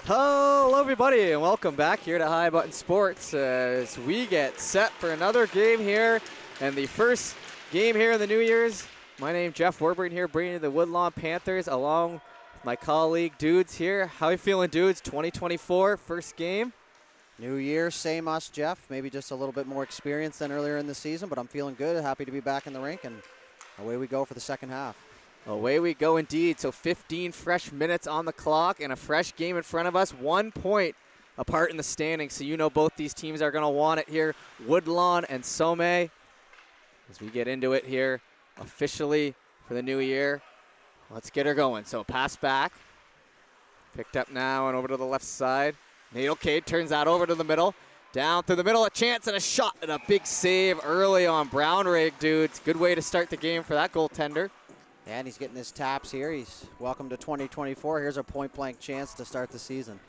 Hello everybody and welcome back here to High Button Sports as we get set for another game here and the first game here in the New Year's. My name's Jeff Warburton here bringing you the Woodlawn Panthers along with my colleague Dudes here. How you feeling, Dudes? 2024 first game. New year, same us, Jeff. Maybe just a little bit more experience than earlier in the season, but I'm feeling good. Happy to be back in the rink, and away we go for the second half. Away we go indeed. So 15 fresh minutes on the clock and a fresh game in front of us. 1 point apart in the standings. So you know both these teams are going to want it here. Woodlawn and Sommet. As we get into it here officially for the new year. Let's get her going. So pass back. Picked up now and over to the left side. Nadel Cade turns that over to the middle. Down through the middle, a chance and a shot and a big save early on Brownrigg, Dudes. Good way to start the game for that goaltender. And he's getting his taps here. He's welcome to 2024. Here's a point-blank chance to start the season.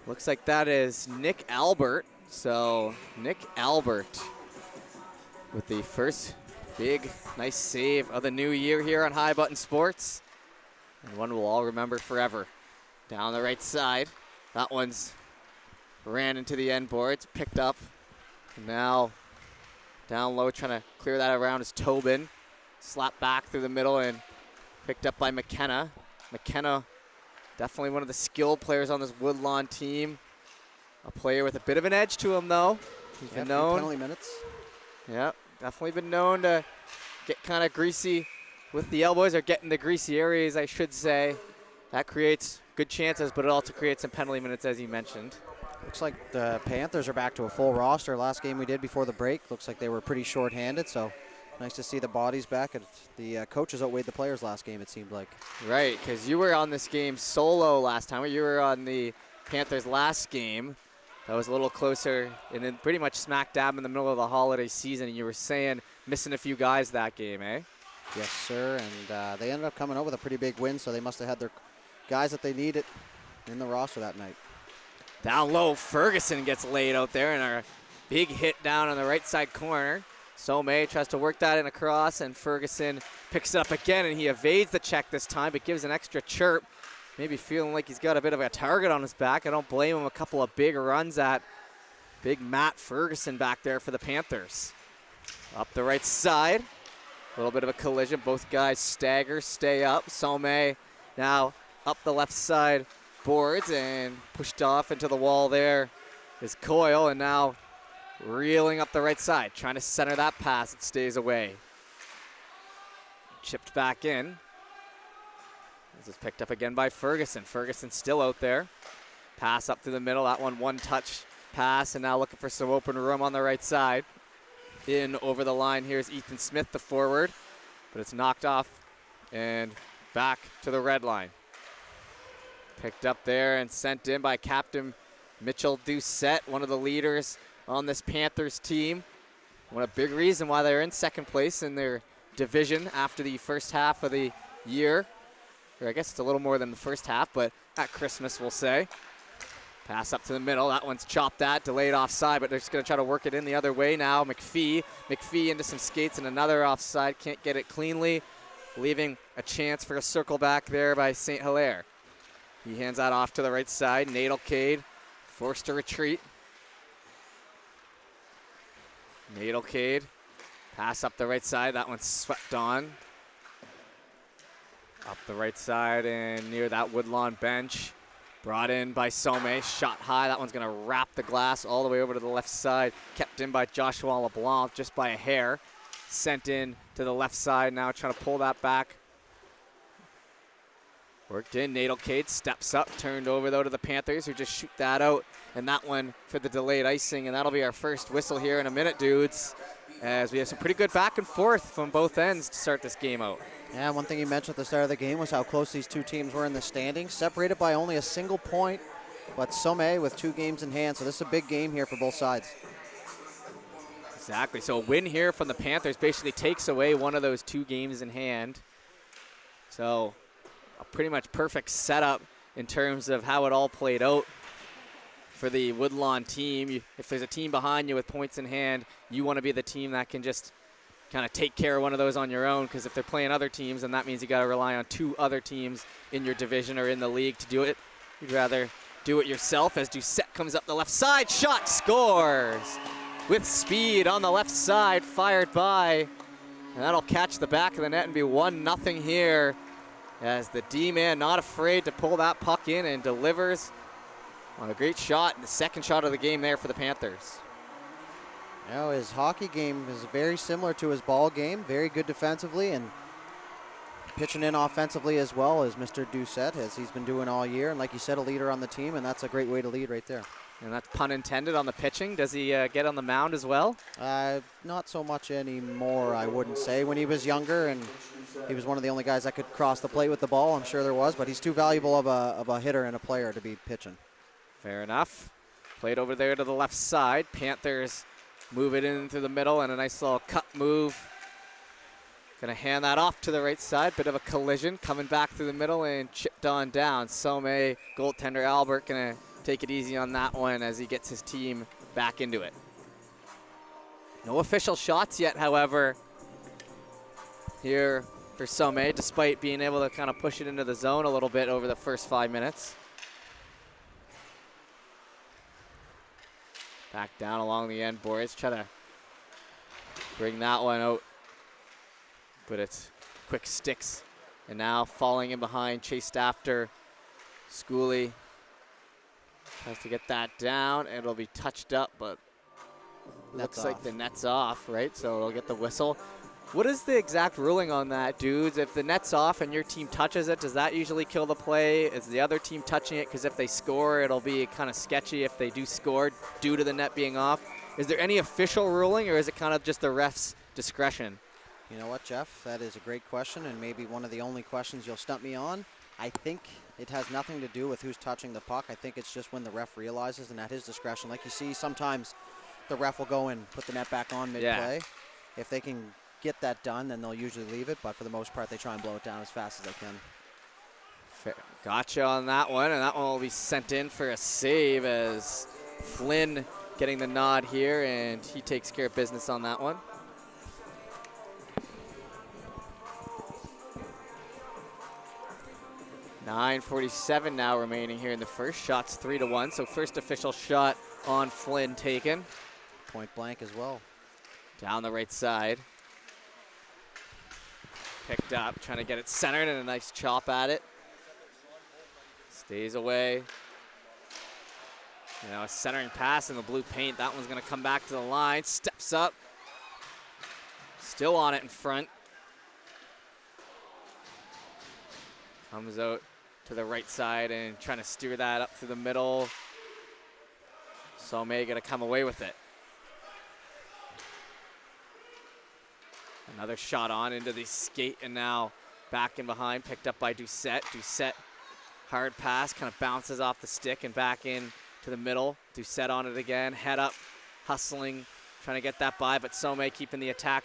Looks like that is Nick Albert. So Nick Albert with the first big, nice save of the new year here on High Button Sports. And one we'll all remember forever. Down the right side. That one's ran into the end boards, picked up. Now down low, trying to clear that around is Tobin. Slapped back through the middle and picked up by McKenna. McKenna, definitely one of the skilled players on this Woodlawn team. A player with a bit of an edge to him, though. He's been known. Penalty minutes. Yeah, definitely been known to get kind of greasy with the elbows, or get in the greasy areas, I should say. That creates good chances, but it also creates some penalty minutes, as you mentioned. Looks like the Panthers are back to a full roster. Last game we did before the break, looks like they were pretty short-handed, so nice to see the bodies back. And the coaches outweighed the players last game, it seemed like. Right, because you were on this game solo last time. You were on the Panthers last game. That was a little closer and then pretty much smack dab in the middle of the holiday season. And you were saying missing a few guys that game, eh? Yes, sir. And they ended up coming out with a pretty big win, so they must have had their guys that they needed in the roster that night. Down low, Ferguson gets laid out there, and a big hit down on the right side corner. Sommet tries to work that in across, and Ferguson picks it up again, and he evades the check this time, but gives an extra chirp. Maybe feeling like he's got a bit of a target on his back. I don't blame him. A couple of big runs at big Matt Ferguson back there for the Panthers. Up the right side. A little bit of a collision. Both guys stagger, stay up. Sommet now up the left side boards and pushed off into the wall there is Coyle, and now reeling up the right side, trying to center that pass. It stays away. Chipped back in. This is picked up again by Ferguson. Ferguson still out there. Pass up through the middle. That one touch pass, and now looking for some open room on the right side. In over the line, here's Ethan Smith, the forward, but it's knocked off and back to the red line. Picked up there and sent in by Captain Mitchell Doucette, one of the leaders on this Panthers team. One a big reason why they're in second place in their division after the first half of the year. Or I guess it's a little more than the first half, but at Christmas we'll say. Pass up to the middle. That one's chopped at, delayed offside, but they're just going to try to work it in the other way now. McPhee into some skates and another offside. Can't get it cleanly, leaving a chance for a circle back there by St. Hilaire. He hands that off to the right side. Nadel Cade forced to retreat. Nadel Cade, pass up the right side. That one's swept on. Up the right side and near that Woodlawn bench. Brought in by Sommet, shot high. That one's going to wrap the glass all the way over to the left side. Kept in by Joshua LeBlanc just by a hair. Sent in to the left side now, trying to pull that back. Worked in, Nadel Cade steps up, turned over though to the Panthers who just shoot that out. And that one for the delayed icing, and that'll be our first whistle here in a minute, Dudes, as we have some pretty good back and forth from both ends to start this game out. Yeah, one thing you mentioned at the start of the game was how close these two teams were in the standings, separated by only a single point, but Sommet with 2 games in hand, so this is a big game here for both sides. Exactly, so a win here from the Panthers basically takes away one of those 2 games in hand. So a pretty much perfect setup in terms of how it all played out for the Woodlawn team. If there's a team behind you with points in hand, you want to be the team that can just kind of take care of one of those on your own, because if they're playing other teams, then that means you got to rely on 2 other teams in your division or in the league to do it. You'd rather do it yourself as Doucette comes up the left side. Shot scores with speed on the left side, fired by. And that'll catch the back of the net and be 1-0 here as the D-man not afraid to pull that puck in and delivers on a great shot, the second shot of the game there for the Panthers. Now his hockey game is very similar to his ball game, very good defensively and pitching in offensively as well as Mr. Doucette, as he's been doing all year. And like you said, a leader on the team, and that's a great way to lead right there. And that's pun intended on the pitching. Does he get on the mound as well? Not so much anymore, I wouldn't say. When he was younger and he was one of the only guys that could cross the plate with the ball, I'm sure there was, but he's too valuable of a hitter and a player to be pitching. Fair enough. Played over there to the left side. Panthers move it in through the middle and a nice little cut move. Gonna hand that off to the right side. Bit of a collision coming back through the middle and chipped on down. Sommet, goaltender Albert, gonna take it easy on that one as he gets his team back into it. No official shots yet, however, here for Sommet, despite being able to kind of push it into the zone a little bit over the first 5 minutes. Back down along the end, boys. Try to bring that one out. But it's quick sticks. And now falling in behind, chased after Schooley. Tries to get that down. It'll be touched up, but looks like the net's off, right? So it'll get the whistle. What is the exact ruling on that, dudes? If the net's off and your team touches it, does that usually kill the play? Is the other team touching it? Because if they score, it'll be kind of sketchy if they do score due to the net being off. Is there any official ruling, or is it kind of just the ref's discretion? You know what, Jeff? That is a great question, and maybe one of the only questions you'll stump me on. I think it has nothing to do with who's touching the puck. I think it's just when the ref realizes, and at his discretion. Like you see, sometimes the ref will go and put the net back on mid-play. Yeah. If they can get that done, then they'll usually leave it, but for the most part, they try and blow it down as fast as they can. Fair. Gotcha on that one, and that one will be sent in for a save as Flynn getting the nod here, and he takes care of business on that one. .47 now remaining here in the first. Shots 3-1, so first official shot on Flynn taken. Point blank as well. Down the right side. Picked up, trying to get it centered, and a nice chop at it. Stays away. You know, a centering pass in the blue paint. That one's going to come back to the line. Steps up. Still on it in front. Comes out to the right side and trying to steer that up through the middle. Sommet going to come away with it. Another shot on into the skate, and now back in behind, picked up by Doucette. Doucette, hard pass, kind of bounces off the stick and back in to the middle. Doucette on it again, head up, hustling, trying to get that by, but Sommet keeping the attack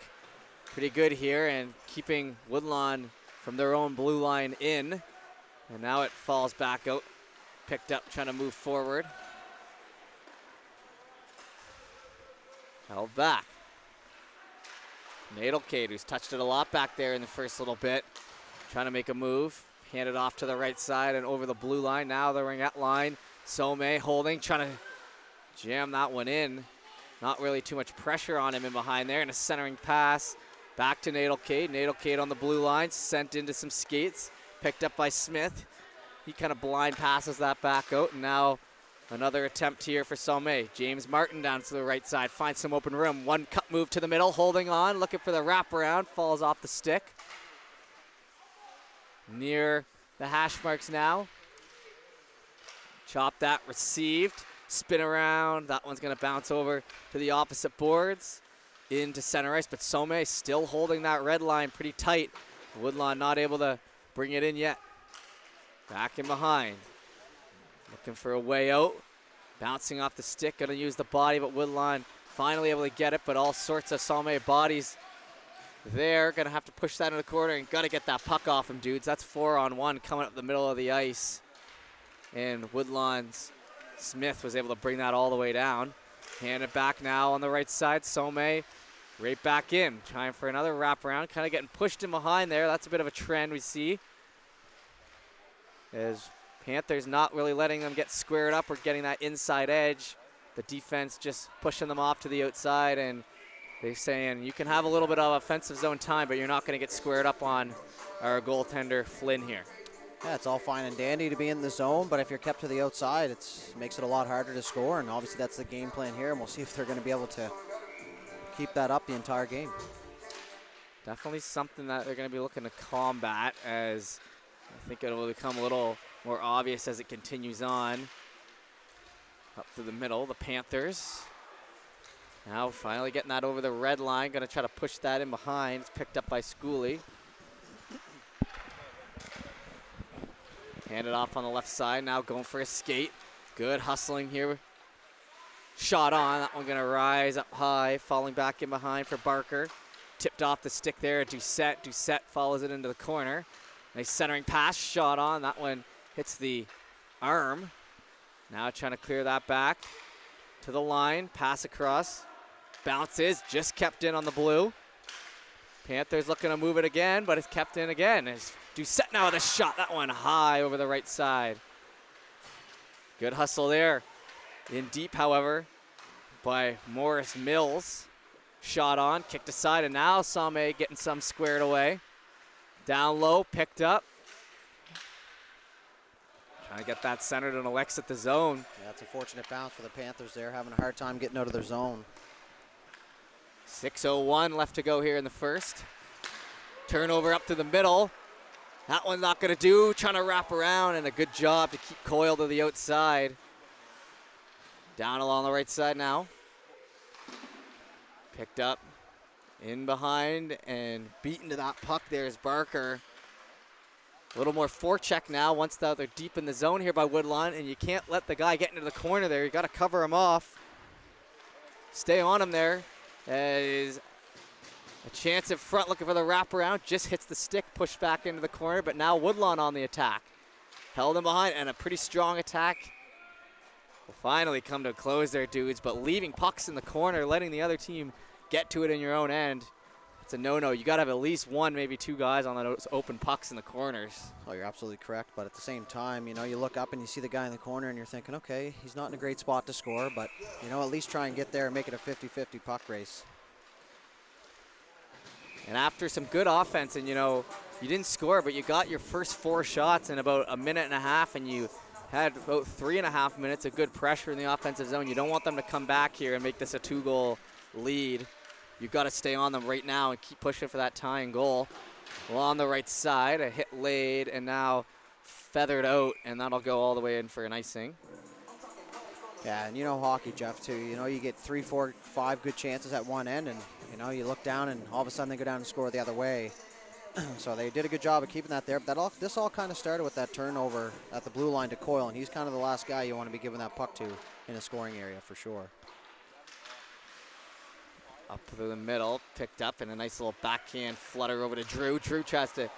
pretty good here and keeping Woodlawn from their own blue line in. And now it falls back out, picked up, trying to move forward. Held back. Nadelcade, who's touched it a lot back there in the first little bit, trying to make a move. Hand it off to the right side and over the blue line. Now the ringette line. Sommet holding, trying to jam that one in. Not really too much pressure on him in behind there. And a centering pass back to Nadelcade. Nadelcade on the blue line, sent into some skates. Picked up by Smith. He kind of blind passes that back out. And now another attempt here for Sommet. James Martin down to the right side, finds some open room. One cut move to the middle, holding on, looking for the wraparound, falls off the stick. Near the hash marks now. Chop that, received, spin around. That one's gonna bounce over to the opposite boards, into center ice, but Sommet still holding that red line pretty tight. Woodlawn not able to bring it in yet. Back in behind. Looking for a way out. Bouncing off the stick, gonna use the body, but Woodlawn finally able to get it, but all sorts of Sommet bodies there. Gonna have to push that in the corner and gotta get that puck off him, dudes. That's 4-on-1 coming up the middle of the ice. And Woodlawn's Smith was able to bring that all the way down. Hand it back now on the right side. Sommet right back in. Trying for another wraparound, kind of getting pushed in behind there. That's a bit of a trend we see as Panthers not really letting them get squared up or getting that inside edge. The defense just pushing them off to the outside, and they're saying you can have a little bit of offensive zone time, but you're not going to get squared up on our goaltender Flynn here. Yeah, it's all fine and dandy to be in the zone, but if you're kept to the outside, it makes it a lot harder to score, and obviously that's the game plan here, and we'll see if they're going to be able to keep that up the entire game. Definitely something that they're going to be looking to combat, as I think it will become a little more obvious as it continues on. Up to the middle, the Panthers. Now finally getting that over the red line. Going to try to push that in behind. It's picked up by Schooley. Handed off on the left side. Now going for a skate. Good hustling here. Shot on. That one going to rise up high. Falling back in behind for Barker. Tipped off the stick there. Doucette. Doucette follows it into the corner. Nice centering pass. Shot on. That one hits the arm. Now trying to clear that back to the line. Pass across. Bounces. Just kept in on the blue. Panthers looking to move it again, but it's kept in again. It's Doucette now with a shot. That one high over the right side. Good hustle there. In deep, however, by Morris Mills. Shot on, kicked aside, and now Sommet getting some squared away. Down low, picked up. Trying to get that centered and Alex at the zone. Yeah, it's a fortunate bounce for the Panthers there, having a hard time getting out of their zone. 6:01 left to go here in the first. Turnover up to the middle. That one's not going to do. Trying to wrap around, and a good job to keep Coyle to the outside. Down along the right side now. Picked up in behind and beaten to that puck. There's Barker. A little more forecheck now once they're deep in the zone here by Woodlawn, and you can't let the guy get into the corner there. You got to cover him off. Stay on him there. Is a chance in front looking for the wraparound. Just hits the stick, pushed back into the corner, but now Woodlawn on the attack. Held him behind, and a pretty strong attack. Will finally come to a close there, dudes, but leaving pucks in the corner, letting the other team get to it in your own end. It's a no-no. You got to have at least one, maybe two guys on those open pucks in the corners. Oh, you're absolutely correct, but at the same time, you know, you look up and you see the guy in the corner and you're thinking, okay, he's not in a great spot to score, but, you know, at least try and get there and make it a 50-50 puck race. And after some good offense, and, you know, you didn't score, but you got your first 4 shots in about a minute and a half, and you had about 3.5 minutes of good pressure in the offensive zone. You don't want them to come back here and make this a 2-goal lead. You've got to stay on them right now and keep pushing for that tying goal. Well, on the right side, a hit laid and now feathered out, and that'll go all the way in for an icing. Yeah, and you know hockey, Jeff, too. You know, you get 3, 4, 5 good chances at one end, and, you know, you look down and all of a sudden they go down and score the other way. So they did a good job of keeping that there. But this all kind of started with that turnover at the blue line to Coyle, and he's kind of the last guy you want to be giving that puck to in a scoring area for sure. Up through the middle, picked up, and a nice little backhand flutter over to Drew. Drew tries to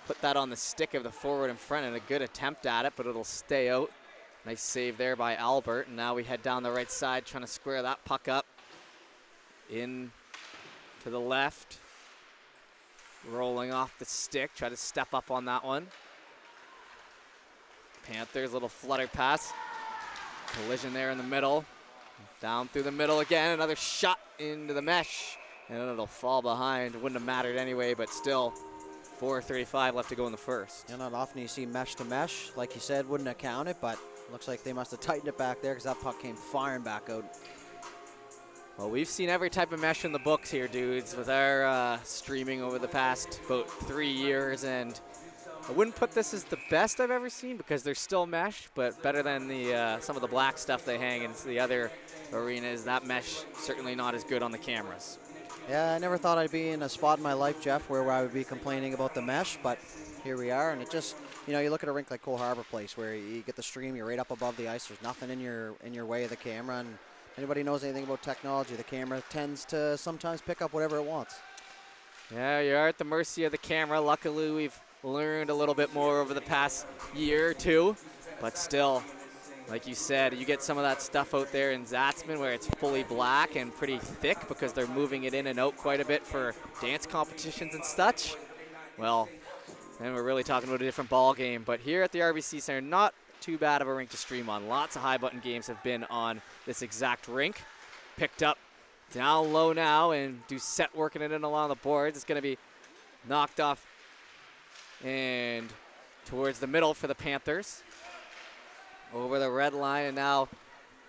put that on the stick of the forward in front, and a good attempt at it, but it'll stay out. Nice save there by Albert, and now we head down the right side, trying to square that puck up. In to the left. Rolling off the stick, try to step up on that one. Panthers, little flutter pass. Collision there in the middle. Down through the middle again, another shot into the mesh, and then it'll fall behind. Wouldn't have mattered anyway, but still, 4:35 left to go in the first. Yeah, not often you see mesh to mesh. Like you said, wouldn't have counted, but looks like they must have tightened it back there because that puck came firing back out. Well, we've seen every type of mesh in the books here, dudes, with our streaming over the past about 3 years, and I wouldn't put this as the best I've ever seen because they're still mesh, but better than the some of the black stuff they hang in the other arenas. That mesh certainly not as good on the cameras. Yeah, I never thought I'd be in a spot in my life, Jeff, where I would be complaining about the mesh, but here we are, and it just, you know, you look at a rink like Cole Harbour Place where you get the stream, you're right up above the ice, there's nothing in your way of the camera, and anybody knows anything about technology, the camera tends to sometimes pick up whatever it wants. Yeah, you are at the mercy of the camera. Luckily, we've learned a little bit more over the past year or two, but still, like you said, you get some of that stuff out there in Zatzman where it's fully black and pretty thick because they're moving it in and out quite a bit for dance competitions and such. Well, then we're really talking about a different ball game. But here at the RBC Center, not too bad of a rink to stream on. Lots of high button games have been on this exact rink. Picked up down low now, and Doucette working it in along the boards. It's going to be knocked off and towards the middle for the Panthers. Over the red line, and now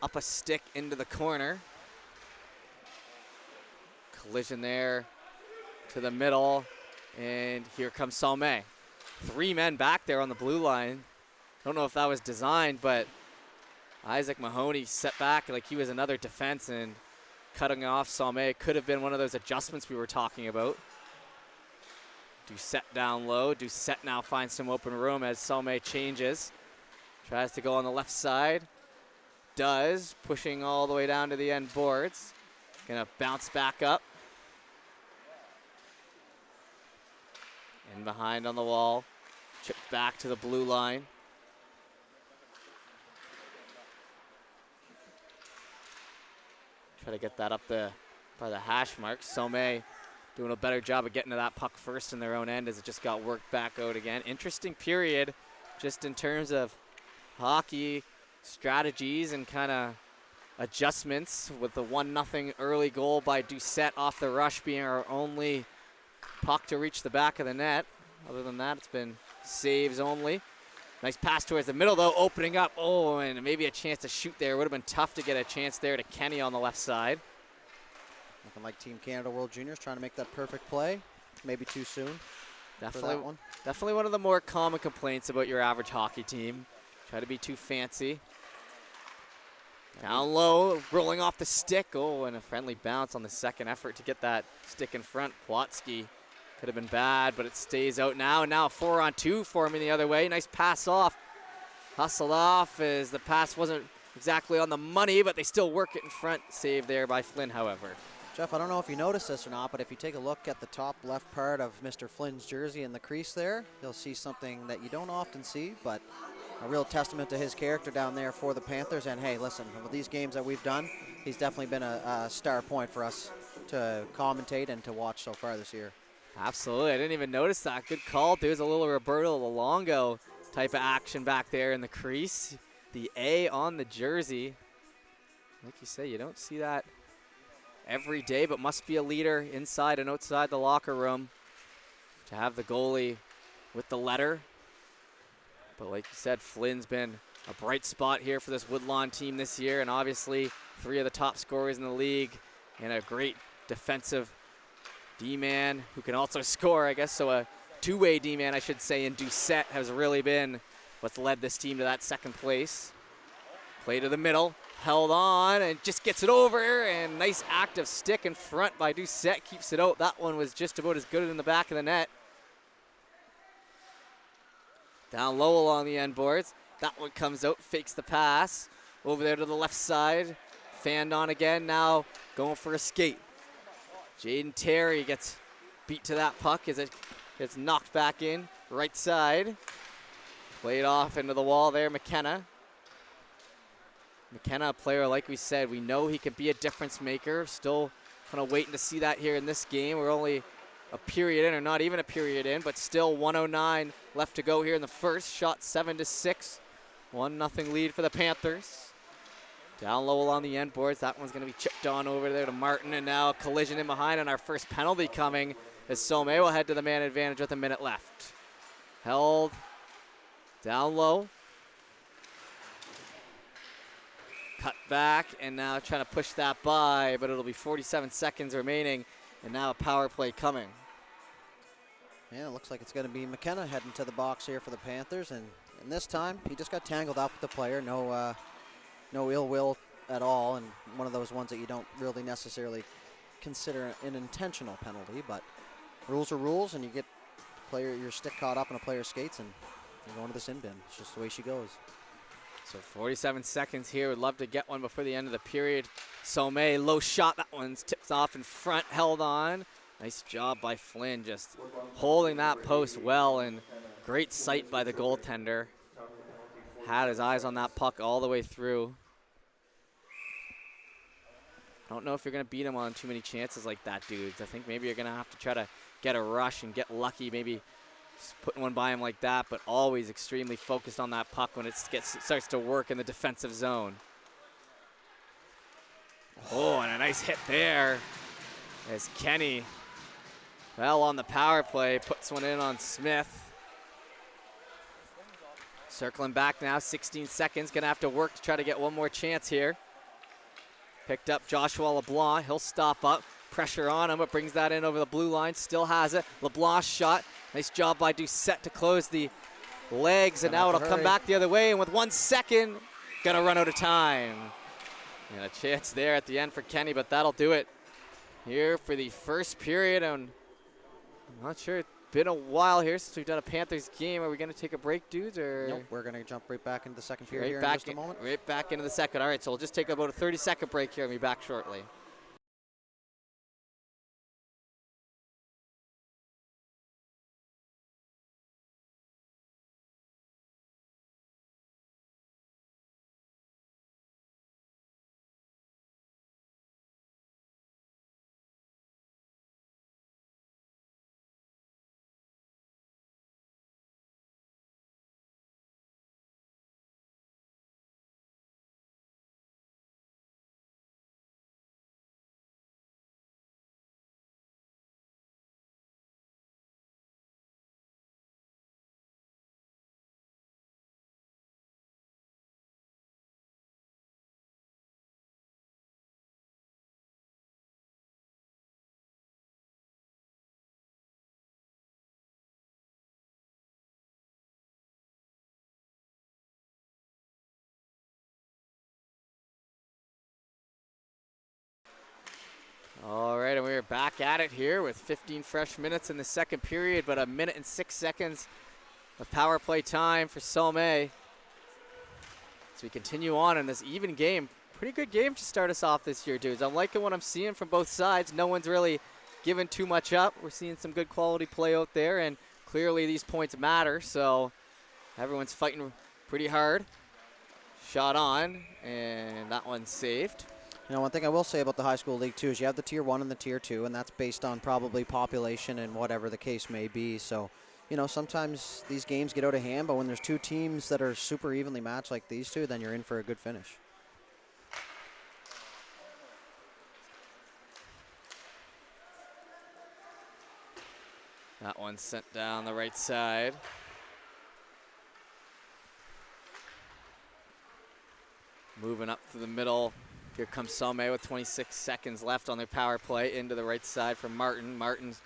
up a stick into the corner. Collision there to the middle, and here comes Sommet. 3 men back there on the blue line. Don't know if that was designed, but Isaac Mahoney set back like he was another defense, and cutting off Sommet could have been one of those adjustments we were talking about. Doucette down low. Doucette now finds some open room as Sommet changes. Tries to go on the left side. Does, pushing all the way down to the end boards. Gonna bounce back up. In behind on the wall. Chipped back to the blue line. Try to get that up by the hash mark. Sommet doing a better job of getting to that puck first in their own end as it just got worked back out again. Interesting period just in terms of hockey strategies and kind of adjustments, with the 1-0 early goal by Doucette off the rush being our only puck to reach the back of the net. Other than that, it's been saves only. Nice pass towards the middle, though, opening up. Oh, and maybe a chance to shoot there. Would have been tough to get a chance there to Kenny on the left side. Looking like Team Canada World Juniors trying to make that perfect play. Maybe too soon. Definitely one of the more common complaints about your average hockey team. Try to be too fancy. Down low, rolling off the stick. Oh, and a friendly bounce on the second effort to get that stick in front. Plotsky could have been bad, but it stays out now. And now a 4-on-2 for him in the other way. Nice pass off. Hustled off as the pass wasn't exactly on the money, but they still work it in front. Save there by Flynn, however. Jeff, I don't know if you noticed this or not, but if you take a look at the top left part of Mr. Flynn's jersey in the crease there, you'll see something that you don't often see, but a real testament to his character down there for the Panthers. And hey, listen, with these games that we've done, he's definitely been a star point for us to commentate and to watch so far this year. Absolutely. I didn't even notice that. Good call. There's a little Roberto Luongo type of action back there in the crease. The A on the jersey. Like you say, you don't see that every day, but must be a leader inside and outside the locker room to have the goalie with the letter. But like you said, Flynn's been a bright spot here for this Woodlawn team this year, and obviously 3 of the top scorers in the league and a great defensive D-man who can also score, I guess. So a two-way D-man, I should say, in Doucette has really been what's led this team to that second place. Play to the middle, held on, and just gets it over, and nice active stick in front by Doucette, keeps it out. That one was just about as good in the back of the net. Down low along the end boards. That one comes out, fakes the pass. Over there to the left side. Fanned on again, now going for a skate. Jaden Terry gets beat to that puck as it gets knocked back in. Right side. Played off into the wall there, McKenna. McKenna, a player, like we said, we know he can be a difference maker. Still kind of waiting to see that here in this game. We're only a period in, or not even a period in, but still 1:09 left to go here in the first. Shot 7-6. 1-0 lead for the Panthers. Down low along the end boards. That one's going to be chipped on over there to Martin, and now a collision in behind, and our first penalty coming as Sommet will head to the man advantage with a minute left. Held down low. Cut back, and now trying to push that by, but it'll be 47 seconds remaining, and now a power play coming. Yeah, it looks like it's going to be McKenna heading to the box here for the Panthers, and this time he just got tangled up with the player. No ill will at all, and one of those ones that you don't really necessarily consider an intentional penalty, but rules are rules, and you get your stick caught up in a player's skates, and you're going to the sin bin. It's just the way she goes. So 47 seconds here. Would love to get one before the end of the period. Sommet, low shot. That one's tipped off in front, held on. Nice job by Flynn, just holding that post well, and great sight by the goaltender. Had his eyes on that puck all the way through. I don't know if you're going to beat him on too many chances like that, dudes. I think maybe you're going to have to try to get a rush and get lucky, maybe Just putting one by him like that, but always extremely focused on that puck when it starts to work in the defensive zone. Oh, and a nice hit there as Kenny, well, on the power play, puts one in on Smith. Circling back now, 16 seconds. Gonna have to work to try to get one more chance here. Picked up Joshua LeBlanc. He'll stop up. Pressure on him, but brings that in over the blue line. Still has it. LeBlanc's shot. Nice job by Doucette to close the legs, and now it'll come back the other way. And with 1 second, gonna run out of time. And a chance there at the end for Kenny, but that'll do it here for the first period. And I'm not sure. Been a while here since we've done a Panthers game. Are we going to take a break, dudes? Or nope, we're going to jump right back into the second period here in just a moment. Right back into the second. All right, so we'll just take about a 30-second break here and be back shortly. All right, and we're back at it here with 15 fresh minutes in the second period, but 1 minute and 6 seconds of power play time for Sommet. As we continue on in this even game. Pretty good game to start us off this year, dudes. I'm liking what I'm seeing from both sides. No one's really giving too much up. We're seeing some good quality play out there, and clearly these points matter, so everyone's fighting pretty hard. Shot on, and that one's saved. You know, one thing I will say about the high school league, too, is you have the Tier 1 and the Tier 2, and that's based on probably population and whatever the case may be. So, you know, sometimes these games get out of hand, but when there's two teams that are super evenly matched like these two, then you're in for a good finish. That one sent down the right side. Moving up to the middle. Here comes Sommet with 26 seconds left on their power play. Into the right side from Martin. Martin's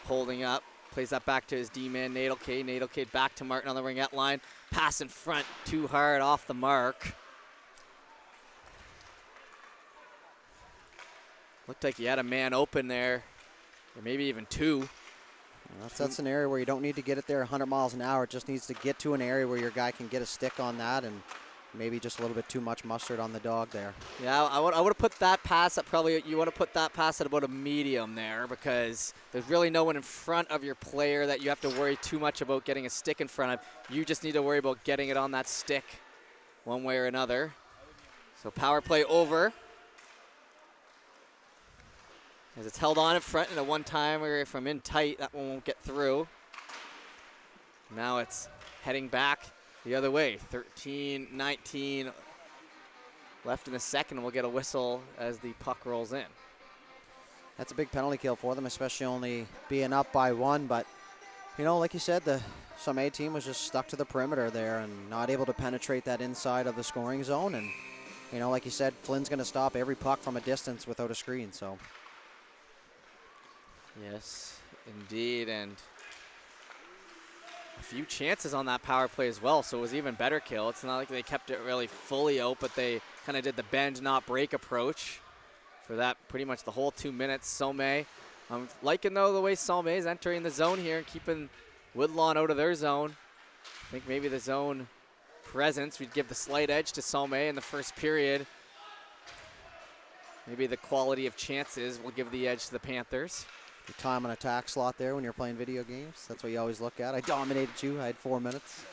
holding up. Plays that back to his D-man, Nadelcade. Nadelcade back to Martin on the ringette line. Pass in front, too hard, off the mark. Looked like he had a man open there, or maybe even two. That's an area where you don't need to get it there 100 miles an hour. It just needs to get to an area where your guy can get a stick on that, and maybe just a little bit too much mustard on the dog there. Yeah, I would have put that pass at probably, you want to put that pass at about a medium there, because there's really no one in front of your player that you have to worry too much about getting a stick in front of. You just need to worry about getting it on that stick one way or another. So power play over. As it's held on in front, and a one-timer from in tight, that one won't get through. Now it's heading back the other way. 13-19 left in the second, and we'll get a whistle as the puck rolls in. That's a big penalty kill for them, especially only being up by one. But, you know, like you said, the Sommet team was just stuck to the perimeter there and not able to penetrate that inside of the scoring zone. And, you know, like you said, Flynn's going to stop every puck from a distance without a screen, so. Yes, indeed, and a few chances on that power play as well, so it was even better kill. It's not like they kept it really fully out, but they kind of did the bend, not break approach for that pretty much the whole 2 minutes. Sommet, I'm liking, though, the way Sommet is entering the zone here and keeping Woodlawn out of their zone. I think maybe the zone presence, we'd give the slight edge to Sommet in the first period. Maybe the quality of chances will give the edge to the Panthers. The time on attack slot there when you're playing video games. That's what you always look at. I dominated you. I had 4 minutes.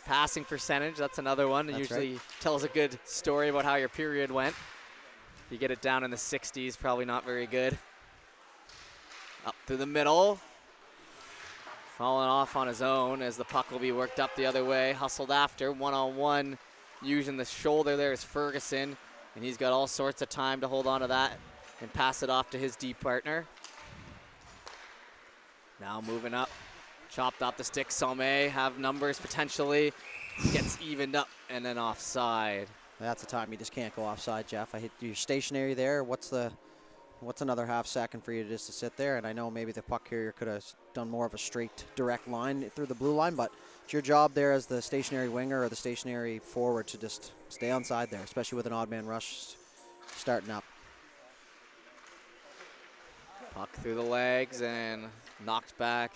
Passing percentage, that's another one. It usually right. tells a good story about how your period went. If you get it down in the 60s, probably not very good. Up through the middle. falling off on his own as the puck will be worked up the other way. Hustled after, one-on-one, using the shoulder there is Ferguson. And he's got all sorts of time to hold on to that and pass it off to his D partner. Now moving up, chopped off the stick. Sommet have numbers potentially. Gets evened up and then offside. That's a time you just can't go offside, Jeff. I hit you stationary there. What's another half second for you just to sit there? And I know maybe the puck carrier could have done more of a straight, direct line through the blue line, but it's your job there as the stationary winger or the stationary forward to just stay on side there, especially with an odd man rush starting up. Puck through the legs and knocked back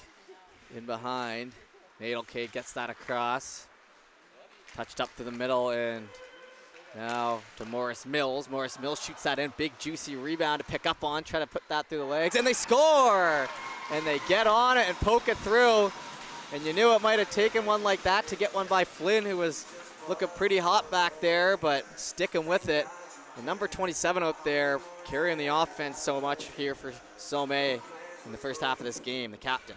in behind. Nadelcade gets that across. Touched up to the middle and now to Morris Mills. Morris Mills shoots that in. Big juicy rebound to pick up on. Try to put that through the legs and they score! And they get on it and poke it through. And you knew it might have taken one like that to get one by Flynn, who was looking pretty hot back there, but sticking with it. And number 27 out there carrying the offense so much here for Sommet in the first half of this game, the captain.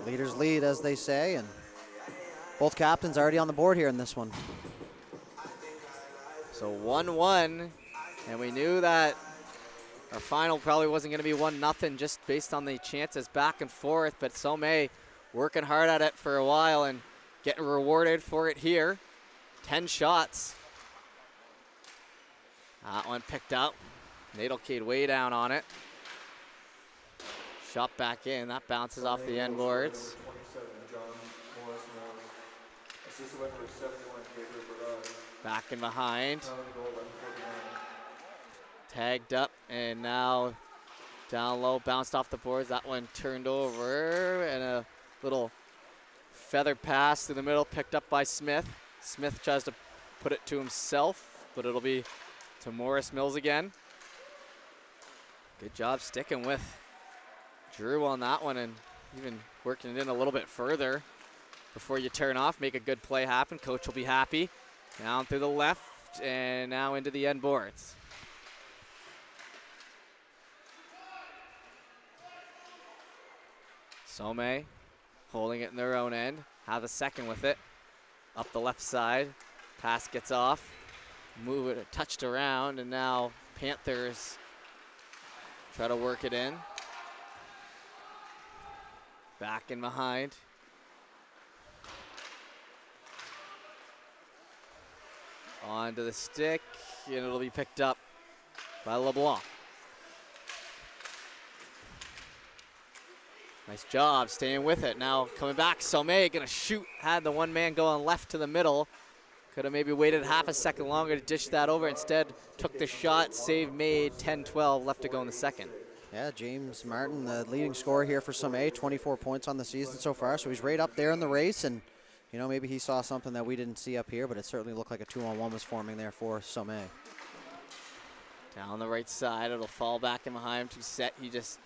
Leaders lead, as they say, and both captains already on the board here in this one. So 1-1, and we knew that our final probably wasn't going to be 1-0 just based on the chances back and forth, but Sommet working hard at it for a while and getting rewarded for it here. 10 shots. That one picked up. Nadelcade way down on it. Shot back in. That bounces off the end boards. Back in behind. Tagged up and now down low, bounced off the boards. That one turned over and a little feather pass through the middle, picked up by Smith. Smith tries to put it to himself, but it'll be to Morris Mills again. Good job sticking with Drew on that one and even working it in a little bit further before you turn off, make a good play happen. Coach will be happy. Down through the left and now into the end boards. Sommet holding it in their own end. Have a second with it. Up the left side. Pass gets off. Move it, touched around, and now Panthers try to work it in. Back in behind. Onto the stick, and it'll be picked up by LeBlanc. Nice job staying with it. Now coming back, Sommet gonna shoot. Had the one man going left to the middle. Could have maybe waited half a second longer to dish that over. Instead, took the shot, save made, 10-12, left to go in the second. Yeah, James Martin, the leading scorer here for Sommet, 24 points on the season so far. So he's right up there in the race, and you know, maybe he saw something that we didn't see up here, but it certainly looked like a 2-on-1 was forming there for Sommet. Down the right side, it'll fall back in behind him to set. He just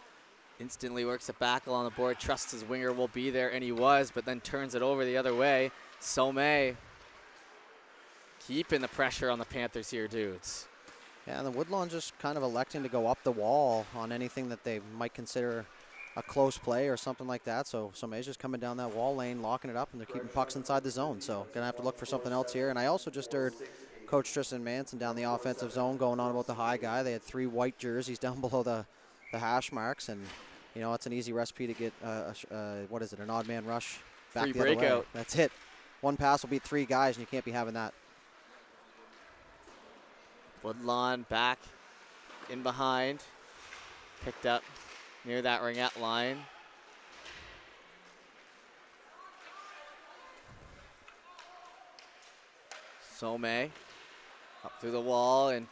instantly works it back along the board, trusts his winger will be there, and he was, but then turns it over the other way. Sommet keeping the pressure on the Panthers here, dudes. Yeah, and the Woodlawn just kind of electing to go up the wall on anything that they might consider a close play or something like that. So Sommet's just coming down that wall lane, locking it up, and they're keeping pucks inside the zone. So going to have to look for something else here. And I also just heard Coach Tristan Manson down the offensive zone going on about the high guy. They had 3 white jerseys down below the hash marks, and you know, it's an easy recipe to get, what is it, an odd man rush back Free the other way. breakout. That's it. One pass will beat 3 guys, and you can't be having that. Woodlawn back in behind. Picked up near that ringette line. Sommet up through the wall and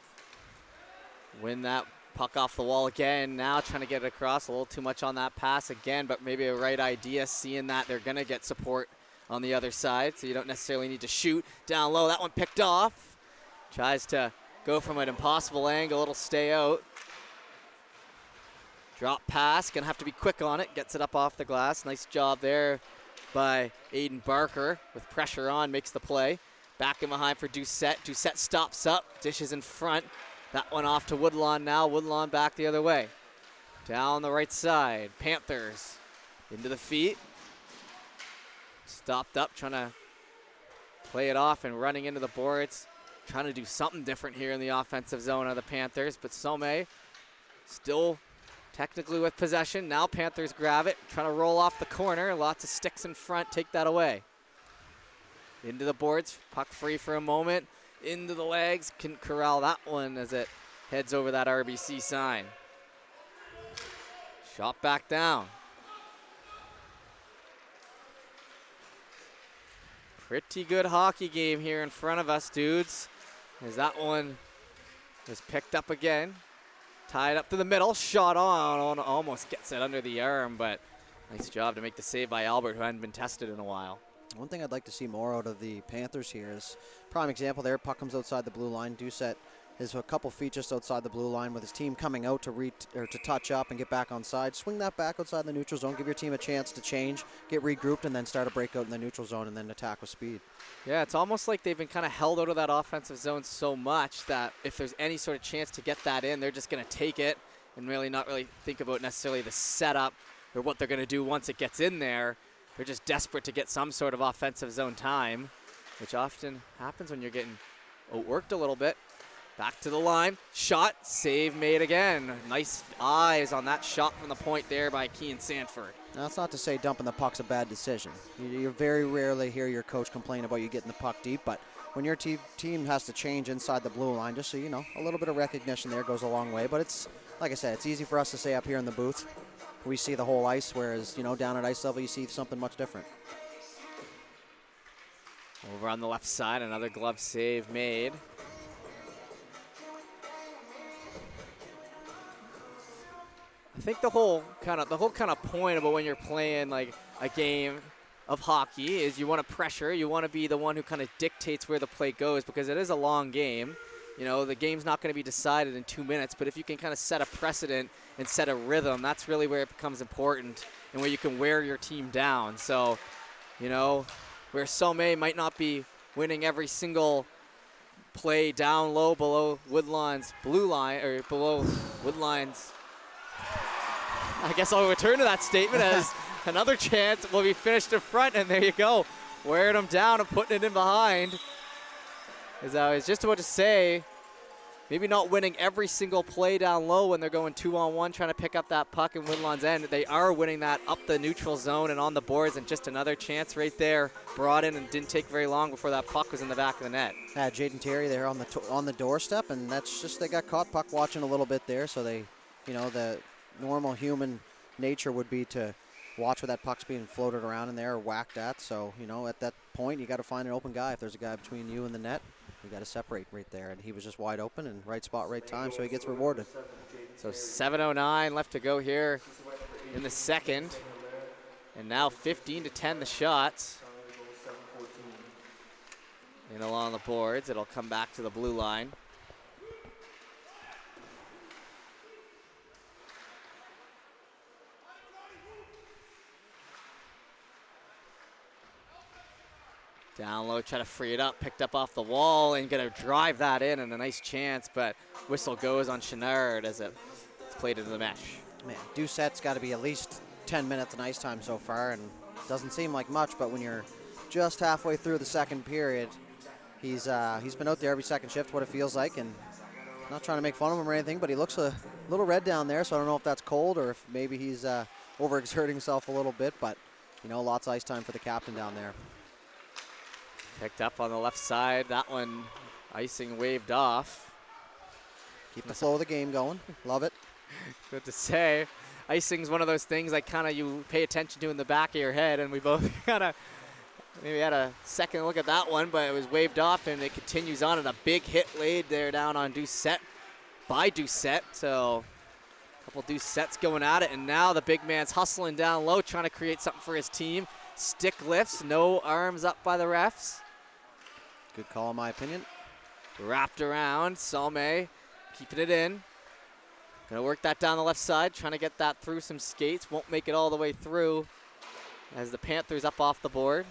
win that puck off the wall again. Now trying to get it across. A little too much on that pass again, but maybe a right idea, seeing that they're going to get support on the other side, so you don't necessarily need to shoot. Down low, that one picked off. Tries to go from an impossible angle, it'll stay out. Drop pass, gonna have to be quick on it, gets it up off the glass. Nice job there by Aiden Barker with pressure on, makes the play. Back in behind for Doucette. Doucette stops up, dishes in front. That one off to Woodlawn now. Woodlawn back the other way. Down the right side, Panthers into the feet. stopped up, trying to play it off and running into the boards. Trying to do something different here in the offensive zone of the Panthers, but Sommet still technically with possession. Now Panthers grab it, trying to roll off the corner. Lots of sticks in front, take that away. Into the boards, puck free for a moment. Into the legs, can corral that one as it heads over that RBC sign. Shot back down. Pretty good hockey game here in front of us, dudes. As that one was picked up again. Tied up to the middle, shot on, almost gets it under the arm, but nice job to make the save by Albert, who hadn't been tested in a while. One thing I'd like to see more out of the Panthers here is, prime example there, puck comes outside the blue line. Doucette is a couple feet just outside the blue line with his team coming out to touch up and get back on side. Swing that back outside the neutral zone, give your team a chance to change, get regrouped, and then start a breakout in the neutral zone and then attack with speed. Yeah, it's almost like they've been kind of held out of that offensive zone so much that if there's any sort of chance to get that in, they're just going to take it and really not really think about necessarily the setup or what they're going to do once it gets in there. They're just desperate to get some sort of offensive zone time, which often happens when you're getting outworked a little bit. Back to the line, shot, save made again. Nice eyes on that shot from the point there by Kean Sanford. Now, that's not to say dumping the puck's a bad decision. You very rarely hear your coach complain about you getting the puck deep, but when your team has to change inside the blue line, just so you know, a little bit of recognition there goes a long way. But it's, like I said, it's easy for us to say up here in the booth. We see the whole ice, whereas, down at ice level, you see something much different. Over on the left side, another glove save made. I think the whole kind of point about when you're playing like a game of hockey is you want to pressure, you want to be the one who kind of dictates where the play goes, because it is a long game. The game's not going to be decided in 2 minutes, but if you can kind of set a precedent and set a rhythm, that's really where it becomes important and where you can wear your team down. So, where Sommet might not be winning every single play down low below Woodlawn's blue line, or below Woodline's, I guess I'll return to that statement as another chance will be finished in front, and there you go. Wearing them down and putting it in behind. As I was just about to say, maybe not winning every single play down low when they're going 2-on-1 trying to pick up that puck in Woodlawn's end. They are winning that up the neutral zone and on the boards, and just another chance right there brought in, and didn't take very long before that puck was in the back of the net. Jaden Terry there on the doorstep, and that's just, they got caught puck watching a little bit there, so they, the normal human nature would be to watch where that puck's being floated around in there or whacked at. So, at that point, you got to find an open guy. If there's a guy between you and the net, you got to separate right there. And he was just wide open and right spot, right time, so he gets rewarded. So 7:09 left to go here in the second. And now 15-10 the shots. And along the boards, it'll come back to the blue line. Down low, try to free it up, picked up off the wall, and gonna drive that in, and a nice chance, but whistle goes on Chenard as it's played into the mesh. Man, Doucette's got to be at least 10 minutes in ice time so far, and doesn't seem like much, but when you're just halfway through the second period, he's been out there every second shift, what it feels like, and not trying to make fun of him or anything, but he looks a little red down there, so I don't know if that's cold or if maybe he's overexerting himself a little bit, but, lots of ice time for the captain down there. Picked up on the left side. That one, icing waved off. Keep the flow of the game going. Love it. Good to say. Icing's one of those things like you pay attention to in the back of your head, and we both maybe had a second look at that one, but it was waved off, and it continues on, and a big hit laid there down on Doucette by Doucette. So a couple Doucettes going at it, and now the big man's hustling down low, trying to create something for his team. Stick lifts, no arms up by the refs. Good call, in my opinion. Wrapped around, Sommet keeping it in. Gonna work that down the left side, trying to get that through some skates. Won't make it all the way through as the Panthers up off the board.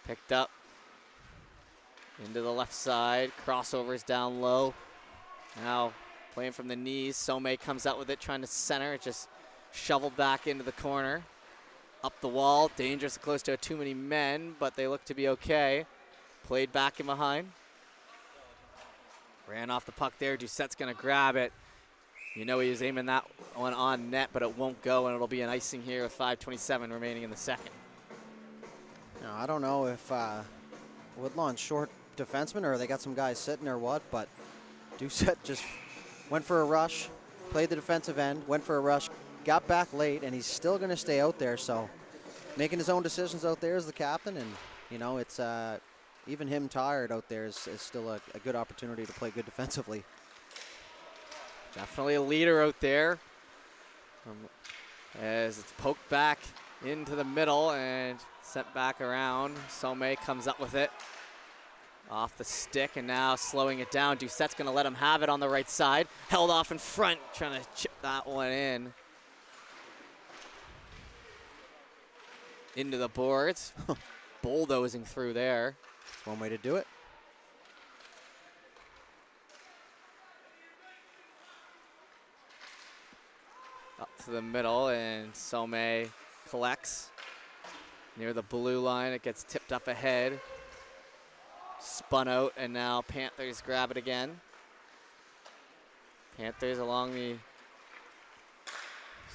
Picked up into the left side, crossovers down low. Now playing from the knees, Sommet comes out with it, trying to center. It just shoveled back into the corner. Up the wall, dangerous, close to too many men, but they look to be okay. Played back in behind. Ran off the puck there. Doucette's going to grab it. You know he was aiming that one on net, but it won't go, and it'll be an icing here with 5:27 remaining in the second. Now, I don't know if Woodlawn's short defenseman or they got some guys sitting or what, but Doucette just went for a rush, played the defensive end, went for a rush, got back late, and he's still going to stay out there. So making his own decisions out there as the captain, and, you know, it's even him tired out there is still a good opportunity to play good defensively. Definitely a leader out there. As it's poked back into the middle and sent back around. Sommet comes up with it. Off the stick and now slowing it down. Doucette's going to let him have it on the right side. Held off in front, trying to chip that one in. Into the boards. Bulldozing through there. That's one way to do it. Up to the middle, and Sommet collects near the blue line. It gets tipped up ahead. Spun out, and now Panthers grab it again. Panthers along the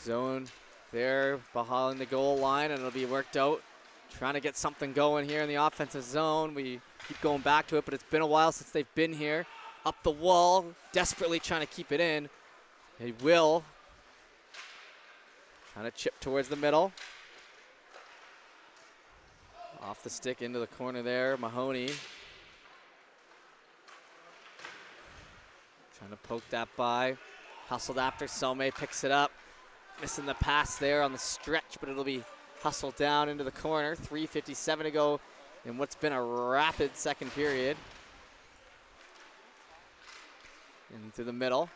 zone there behind the goal line, and it'll be worked out. Trying to get something going here in the offensive zone. We keep going back to it, but it's been a while since they've been here. Up the wall, desperately trying to keep it in. They will. Trying to chip towards the middle. Off the stick into the corner there, Mahoney. Trying to poke that by. Hustled after, Sommet picks it up. Missing the pass there on the stretch, but it'll be hustled down into the corner. 3:57 to go in what's been a rapid second period. Into the middle.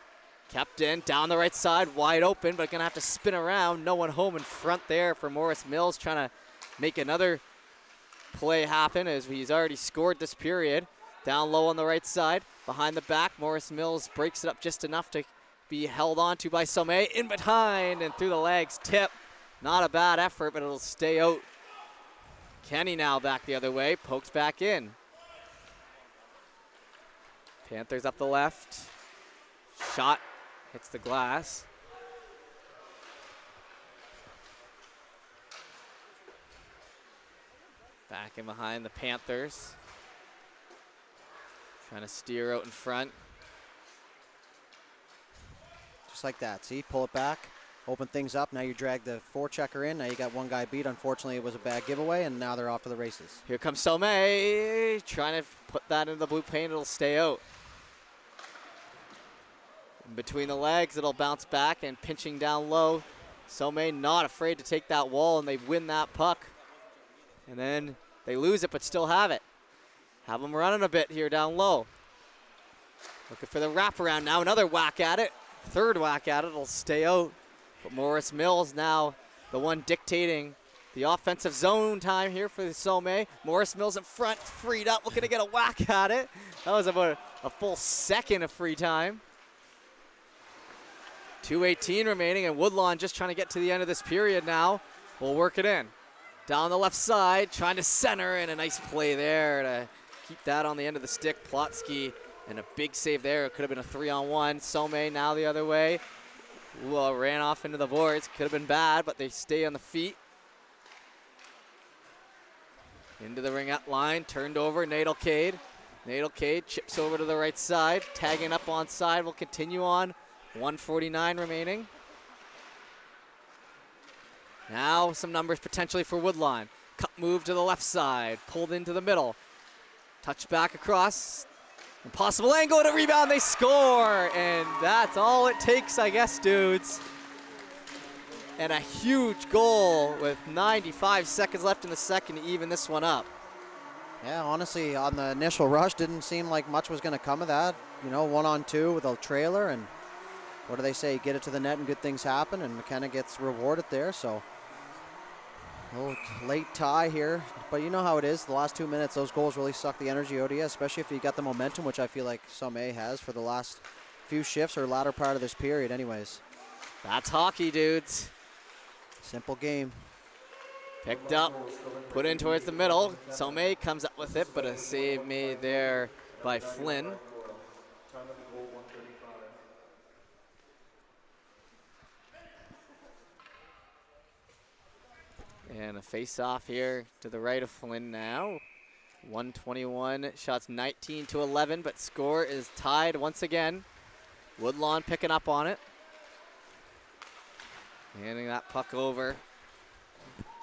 Kept in, down the right side, wide open, but gonna have to spin around. No one home in front there for Morris Mills, trying to make another play happen as he's already scored this period. Down low on the right side, behind the back, Morris Mills breaks it up just enough to be held onto by Sommet. In behind and through the legs, tip. Not a bad effort, but it'll stay out. Kenny now back the other way, pokes back in. Panthers up the left. Shot hits the glass. Back in behind the Panthers. Trying to steer out in front. Just like that. See, pull it back, open things up. Now you drag the forechecker in. Now you got one guy beat. Unfortunately, it was a bad giveaway, and now they're off to the races. Here comes Sommet. Trying to put that into the blue paint. It'll stay out. In between the legs, it'll bounce back and pinching down low. Sommet not afraid to take that wall, and they win that puck. And then they lose it, but still have it. Have them running a bit here down low. Looking for the wraparound now. Another whack at it. Third whack at it. It'll stay out. But Morris Mills now the one dictating the offensive zone time here for the Sommet. Morris Mills in front, freed up, looking to get a whack at it. That was about a full second of free time. 2:18 remaining, and Woodlawn just trying to get to the end of this period now. We'll work it in. Down the left side, trying to center, and a nice play there to keep that on the end of the stick. Plotsky, and a big save there. It could have been a 3-on-1. Sommet now the other way. Ooh, ran off into the boards. Could have been bad, but they stay on the feet. Into the ring-up line, turned over, Nadelcade. Nadelcade chips over to the right side, tagging up on side. Will continue on. 1:49 remaining. Now some numbers potentially for Woodlawn. Cut move to the left side, pulled into the middle. Touch back across. Impossible angle and a rebound, they score! And that's all it takes, I guess, dudes. And a huge goal with 95 seconds left in the second to even this one up. Yeah, honestly, on the initial rush, didn't seem like much was going to come of that. You know, 1-on-2 with a trailer, and what do they say? Get it to the net and good things happen, and McKenna gets rewarded there. So a little late tie here, but you know how it is. The last 2 minutes, those goals really suck the energy out of you, especially if you got the momentum, which I feel like Sommet has for the last few shifts or latter part of this period anyways. That's hockey, dudes. Simple game. Picked up, put in towards the middle. Sommet comes up with it, but a save made there by Flynn. And a face-off here to the right of Flynn now. 121 shots, 19-11, but score is tied once again. Woodlawn picking up on it. Handing that puck over.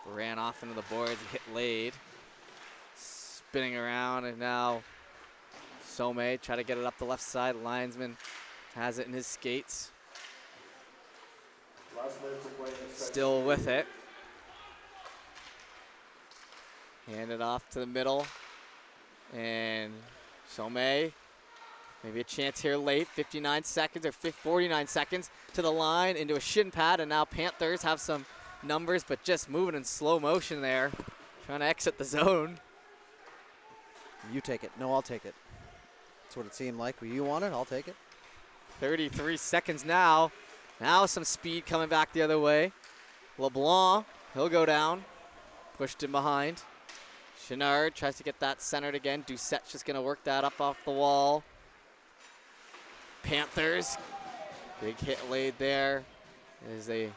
Ran off into the boards, hit laid. Spinning around, and now Sommet try to get it up the left side. Linesman has it in his skates. Still with it. Hand it off to the middle. And Sommet, maybe a chance here late. 59 seconds or 49 seconds to the line into a shin pad. And now Panthers have some numbers, but just moving in slow motion there. Trying to exit the zone. You take it. No, I'll take it. That's what it seemed like. You want it? I'll take it. 33 seconds now. Now some speed coming back the other way. LeBlanc, he'll go down. Pushed in behind. Chenard tries to get that centered again. Doucette's just going to work that up off the wall. Panthers, big hit laid there as they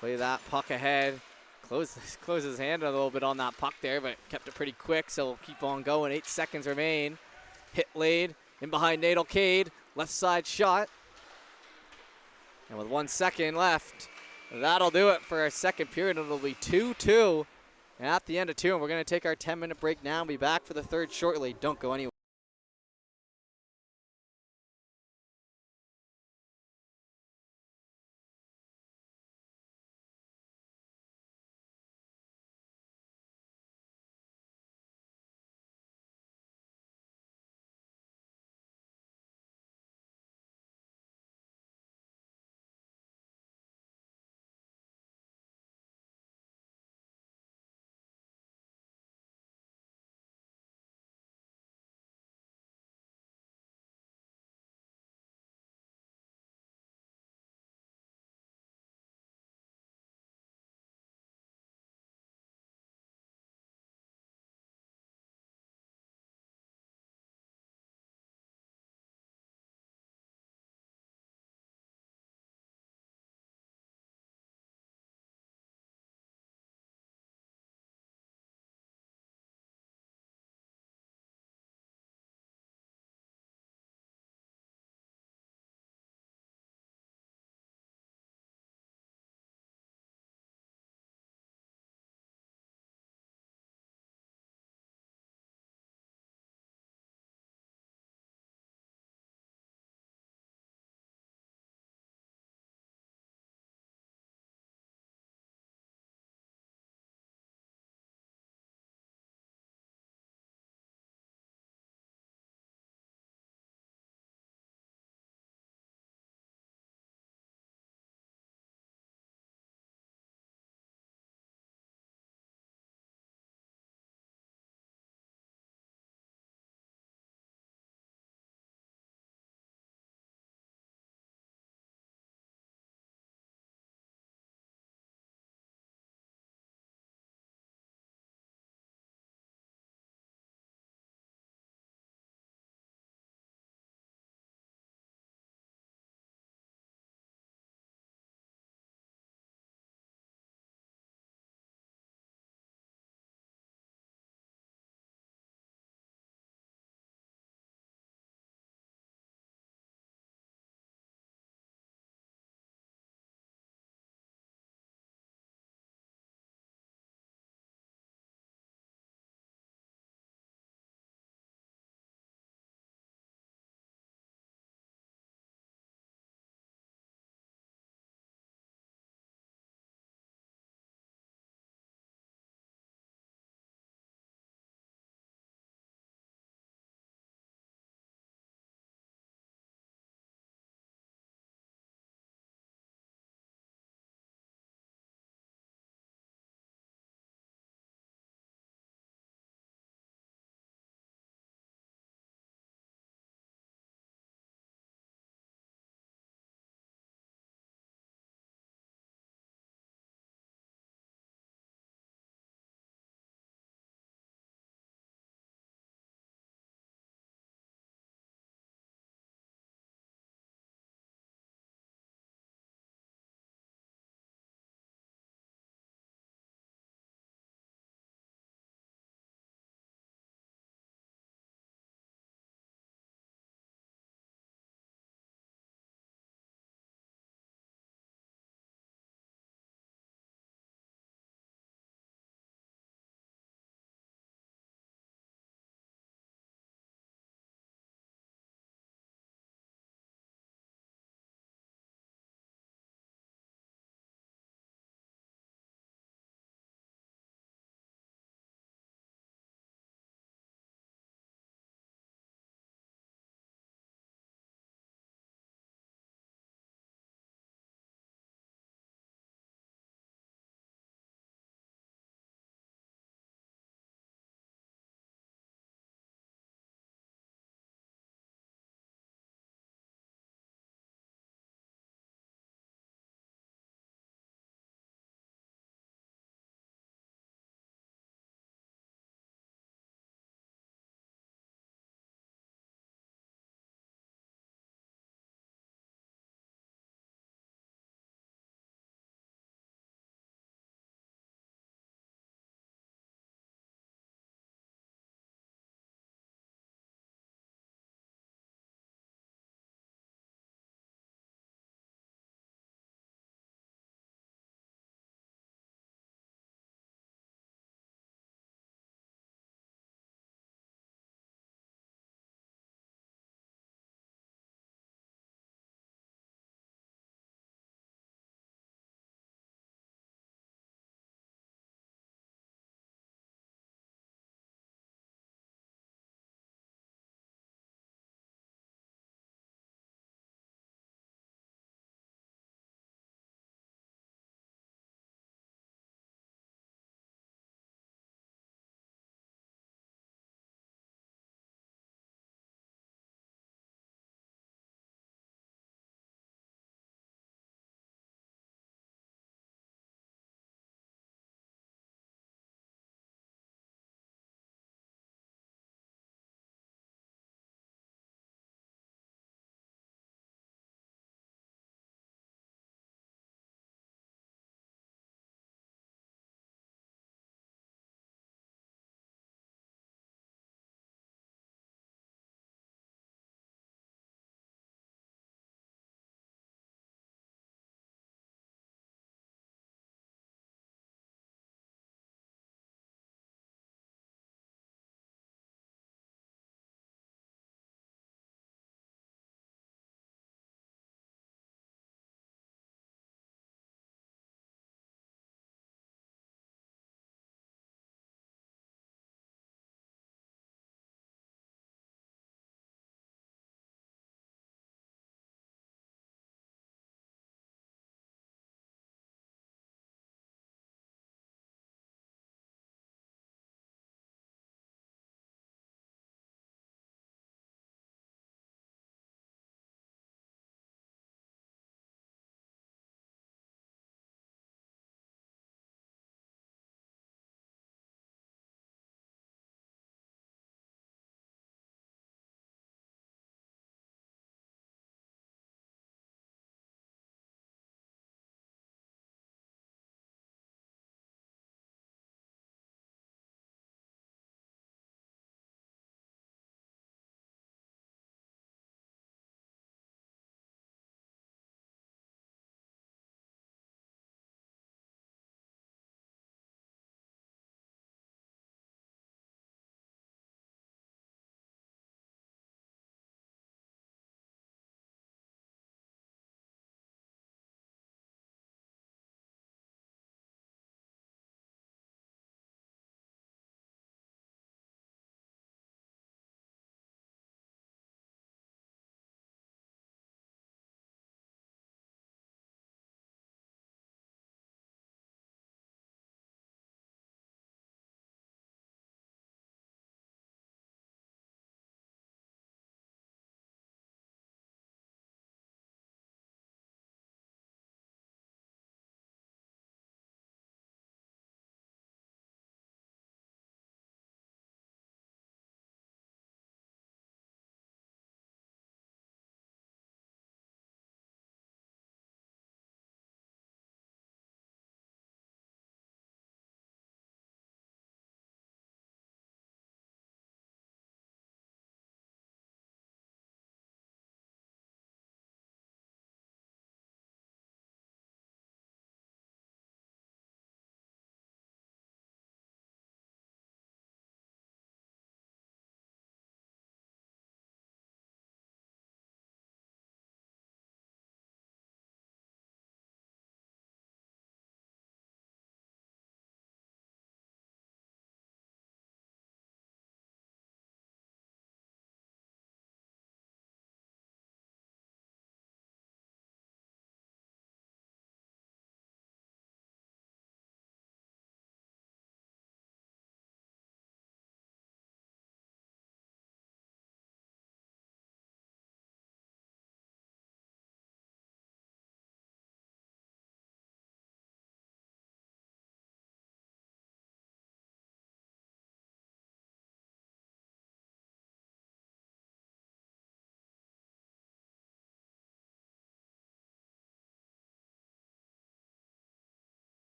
play that puck ahead. Closes his hand a little bit on that puck there, but kept it pretty quick, so we'll keep on going. 8 seconds remain. Hit laid in behind Nadal Cade. Left side shot. And with 1 second left, that'll do it for our second period. It'll be 2-2 at the end of 2, and we're going to take our 10-minute break now and be back for the third shortly. Don't go anywhere.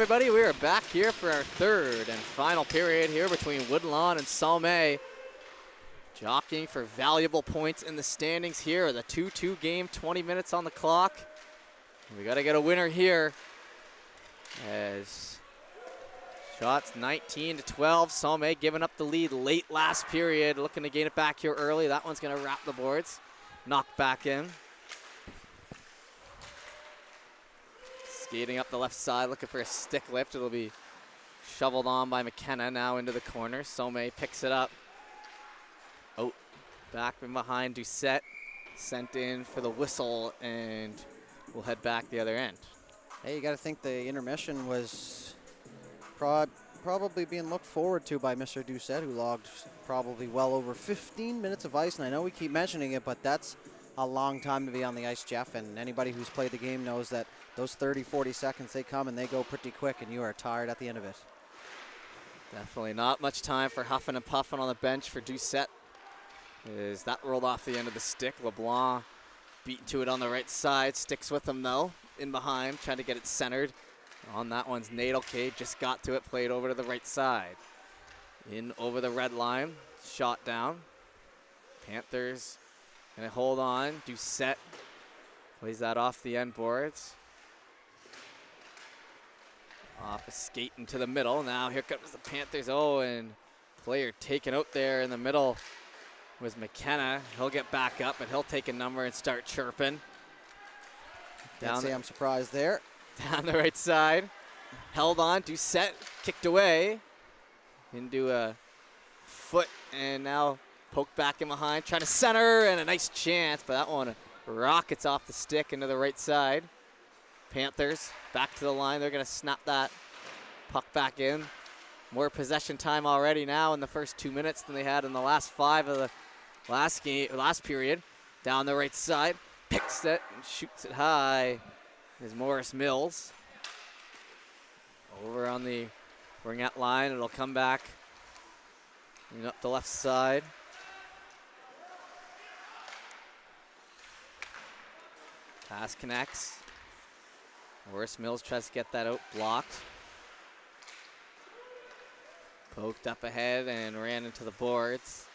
everybody. We are back here for our third and final period here between Woodlawn and Sommet. Jockeying for valuable points in the standings here. The 2-2 game, 20 minutes on the clock. We got to get a winner here. As shots 19-12. Sommet giving up the lead late last period. Looking to gain it back here early. That one's going to wrap the boards. Knocked back in. Skating up the left side, looking for a stick lift. It'll be shoveled on by McKenna now into the corner. Sommet picks it up. Oh, back in behind Doucette. Sent in for the whistle, and we'll head back the other end. Hey, you got to think the intermission was probably being looked forward to by Mr. Doucette, who logged probably well over 15 minutes of ice. And I know we keep mentioning it, but that's a long time to be on the ice, Jeff. And anybody who's played the game knows that those 30, 40 seconds, they come and they go pretty quick, and you are tired at the end of it. Definitely not much time for huffing and puffing on the bench for Doucette. As that rolled off the end of the stick. LeBlanc beaten to it on the right side. Sticks with him, though, in behind, trying to get it centered. On that one's Nadelcade, just got to it, played over to the right side. In over the red line, shot down. Panthers gonna hold on. Doucette plays that off the end boards. Off a skate into the middle. Now here comes the Panthers. Oh, and player taken out there in the middle was McKenna. He'll get back up, but he'll take a number and start chirping. Can't say I'm surprised there. Down the right side. Held on. Doucette kicked away into a foot, and now poked back in behind. Trying to center, and a nice chance, but that one rockets off the stick into the right side. Panthers back to the line. They're going to snap that puck back in. More possession time already now in the first 2 minutes than they had in the last 5 of the last period. Down the right side. Picks it and shoots it high. Is Morris Mills. Over on the ringette line. It'll come back and up the left side. Pass connects. Morris Mills tries to get that out, blocked. Poked up ahead and ran into the boards.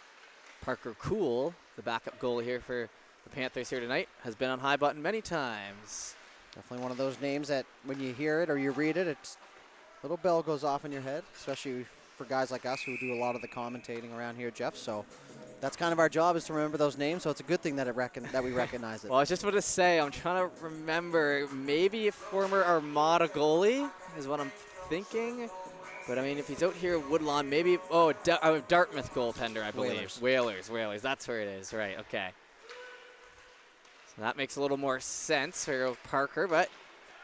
Parker Cool, the backup goalie here for the Panthers here tonight, has been on High Button many times. Definitely one of those names that when you hear it or you read it, it's a little bell goes off in your head, especially for guys like us who do a lot of the commentating around here, Jeff. So that's kind of our job, is to remember those names, so it's a good thing that we recognize it. Well, I was just about to say, I'm trying to remember, maybe a former Armada goalie is what I'm thinking. But, I mean, if he's out here at Woodlawn, maybe, Dartmouth goaltender, I believe. Whalers, that's where it is, right, okay. So that makes a little more sense for Parker, but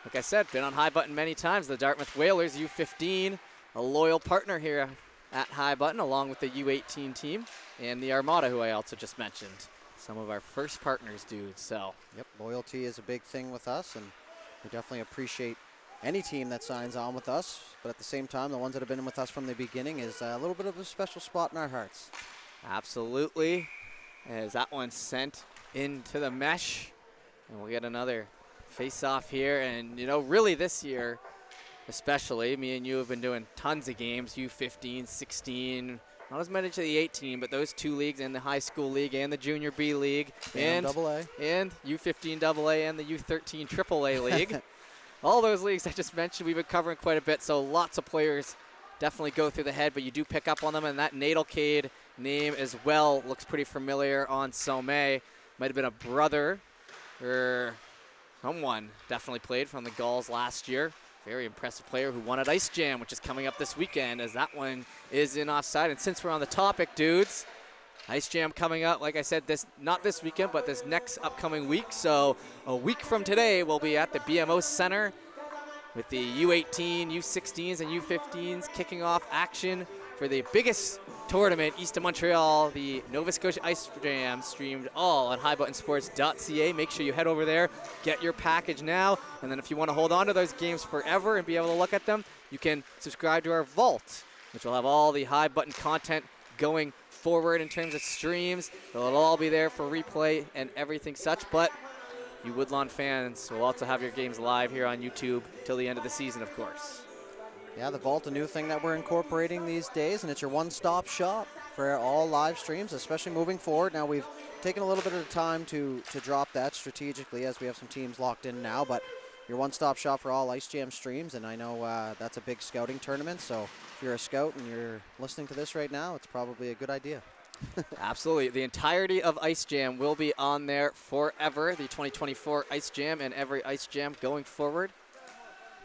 like I said, been on High Button many times. The Dartmouth Whalers, U15, a loyal partner here at High Button, along with the U18 team, and the Armada, who I also just mentioned. Some of our first partners, dude, so. Yep, loyalty is a big thing with us, and we definitely appreciate any team that signs on with us, but at the same time, the ones that have been with us from the beginning is a little bit of a special spot in our hearts. Absolutely, as that one's sent into the mesh, and we'll get another face-off here. And, you know, really this year, especially, me and you have been doing tons of games, U15, 16, not as many to the 18, but those two leagues, and the high school league and the junior B league, and U15 AA and the U13 AAA league. All those leagues I just mentioned, we've been covering quite a bit, so lots of players definitely go through the head, but you do pick up on them, and that Nadelcade name as well looks pretty familiar on Sommet. Might have been a brother or someone definitely played from the Gulls last year. Very impressive player who won at Ice Jam, which is coming up this weekend, as that one is in offside. And since we're on the topic, dudes, Ice Jam coming up, like I said, not this weekend, but this next upcoming week. So a week from today, we'll be at the BMO Center with the U18, U16s, and U15s kicking off action for the biggest tournament east of Montreal, the Nova Scotia Ice Jam, streamed all on highbuttonsports.ca. Make sure you head over there, get your package now, and then if you want to hold on to those games forever and be able to look at them, you can subscribe to our Vault, which will have all the High Button content going forward in terms of streams. It'll all be there for replay and everything such, but you Woodlawn fans will also have your games live here on YouTube till the end of the season, of course. Yeah, the Vault, a new thing that we're incorporating these days, and it's your one-stop shop for all live streams, especially moving forward. Now, we've taken a little bit of time to drop that strategically as we have some teams locked in now, but your one-stop shop for all Ice Jam streams, and I know that's a big scouting tournament, so if you're a scout and you're listening to this right now, it's probably a good idea. Absolutely. The entirety of Ice Jam will be on there forever, the 2024 Ice Jam and every Ice Jam going forward.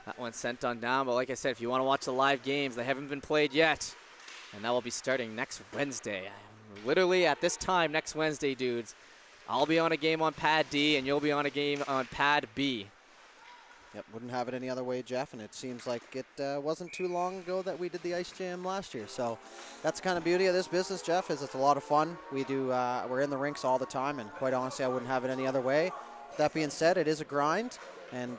That one's sent on down, but like I said, if you want to watch the live games, they haven't been played yet, and that will be starting next Wednesday. Literally at this time next Wednesday, dudes, I'll be on a game on Pad D, and you'll be on a game on Pad B. Yep, wouldn't have it any other way, Jeff, and it seems like it wasn't too long ago that we did the Ice Jam last year. So that's the kind of beauty of this business, Jeff, is it's a lot of fun. We're in the rinks all the time, and quite honestly, I wouldn't have it any other way. That being said, it is a grind, and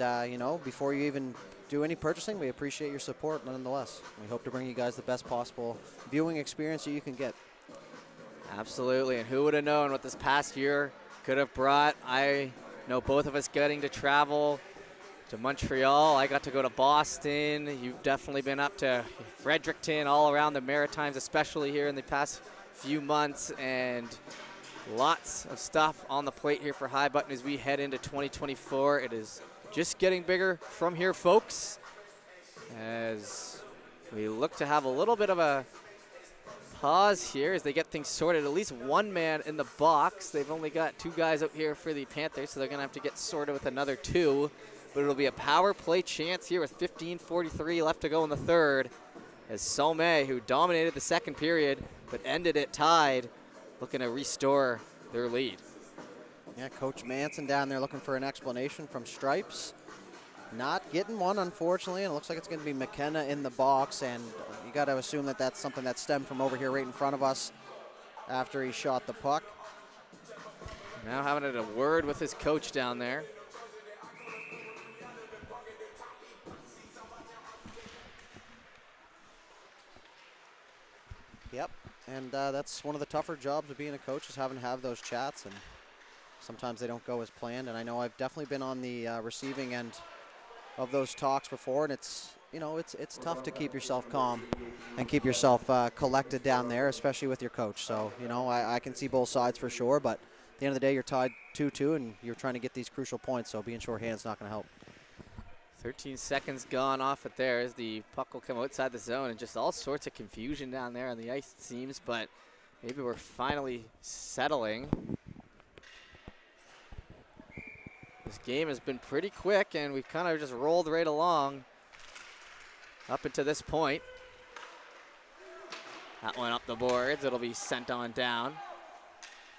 before you even do any purchasing, we appreciate your support nonetheless. We hope to bring you guys the best possible viewing experience that you can get. Absolutely, and who would have known what this past year could have brought? I know both of us getting to travel to Montreal. I got to go to Boston. You've definitely been up to Fredericton, all around the Maritimes, especially here in the past few months, and lots of stuff on the plate here for High Button as we head into 2024. It is just getting bigger from here, folks, as we look to have a little bit of a pause here as they get things sorted. At least one man in the box. They've only got two guys up here for the Panthers, so they're going to have to get sorted with another two. But it'll be a power play chance here with 15:43 left to go in the third, as Sommet, who dominated the second period but ended it tied, looking to restore their lead. Yeah, Coach Manson down there looking for an explanation from Stripes. Not getting one, unfortunately, and it looks like it's going to be McKenna in the box, and you got to assume that that's something that stemmed from over here right in front of us after he shot the puck. Now having a word with his coach down there. Yep, and that's one of the tougher jobs of being a coach, is having to have those chats, and sometimes they don't go as planned. And I know I've definitely been on the receiving end of those talks before, and it's tough to keep yourself calm and keep yourself collected down there, especially with your coach. So I can see both sides for sure, but at the end of the day, you're tied 2-2, and you're trying to get these crucial points. So being shorthanded is not going to help. 13 seconds gone off it there as the puck will come outside the zone, and just all sorts of confusion down there on the ice, it seems, but maybe we're finally settling. This game has been pretty quick, and we've kind of just rolled right along up until this point. That one up the boards. It'll be sent on down.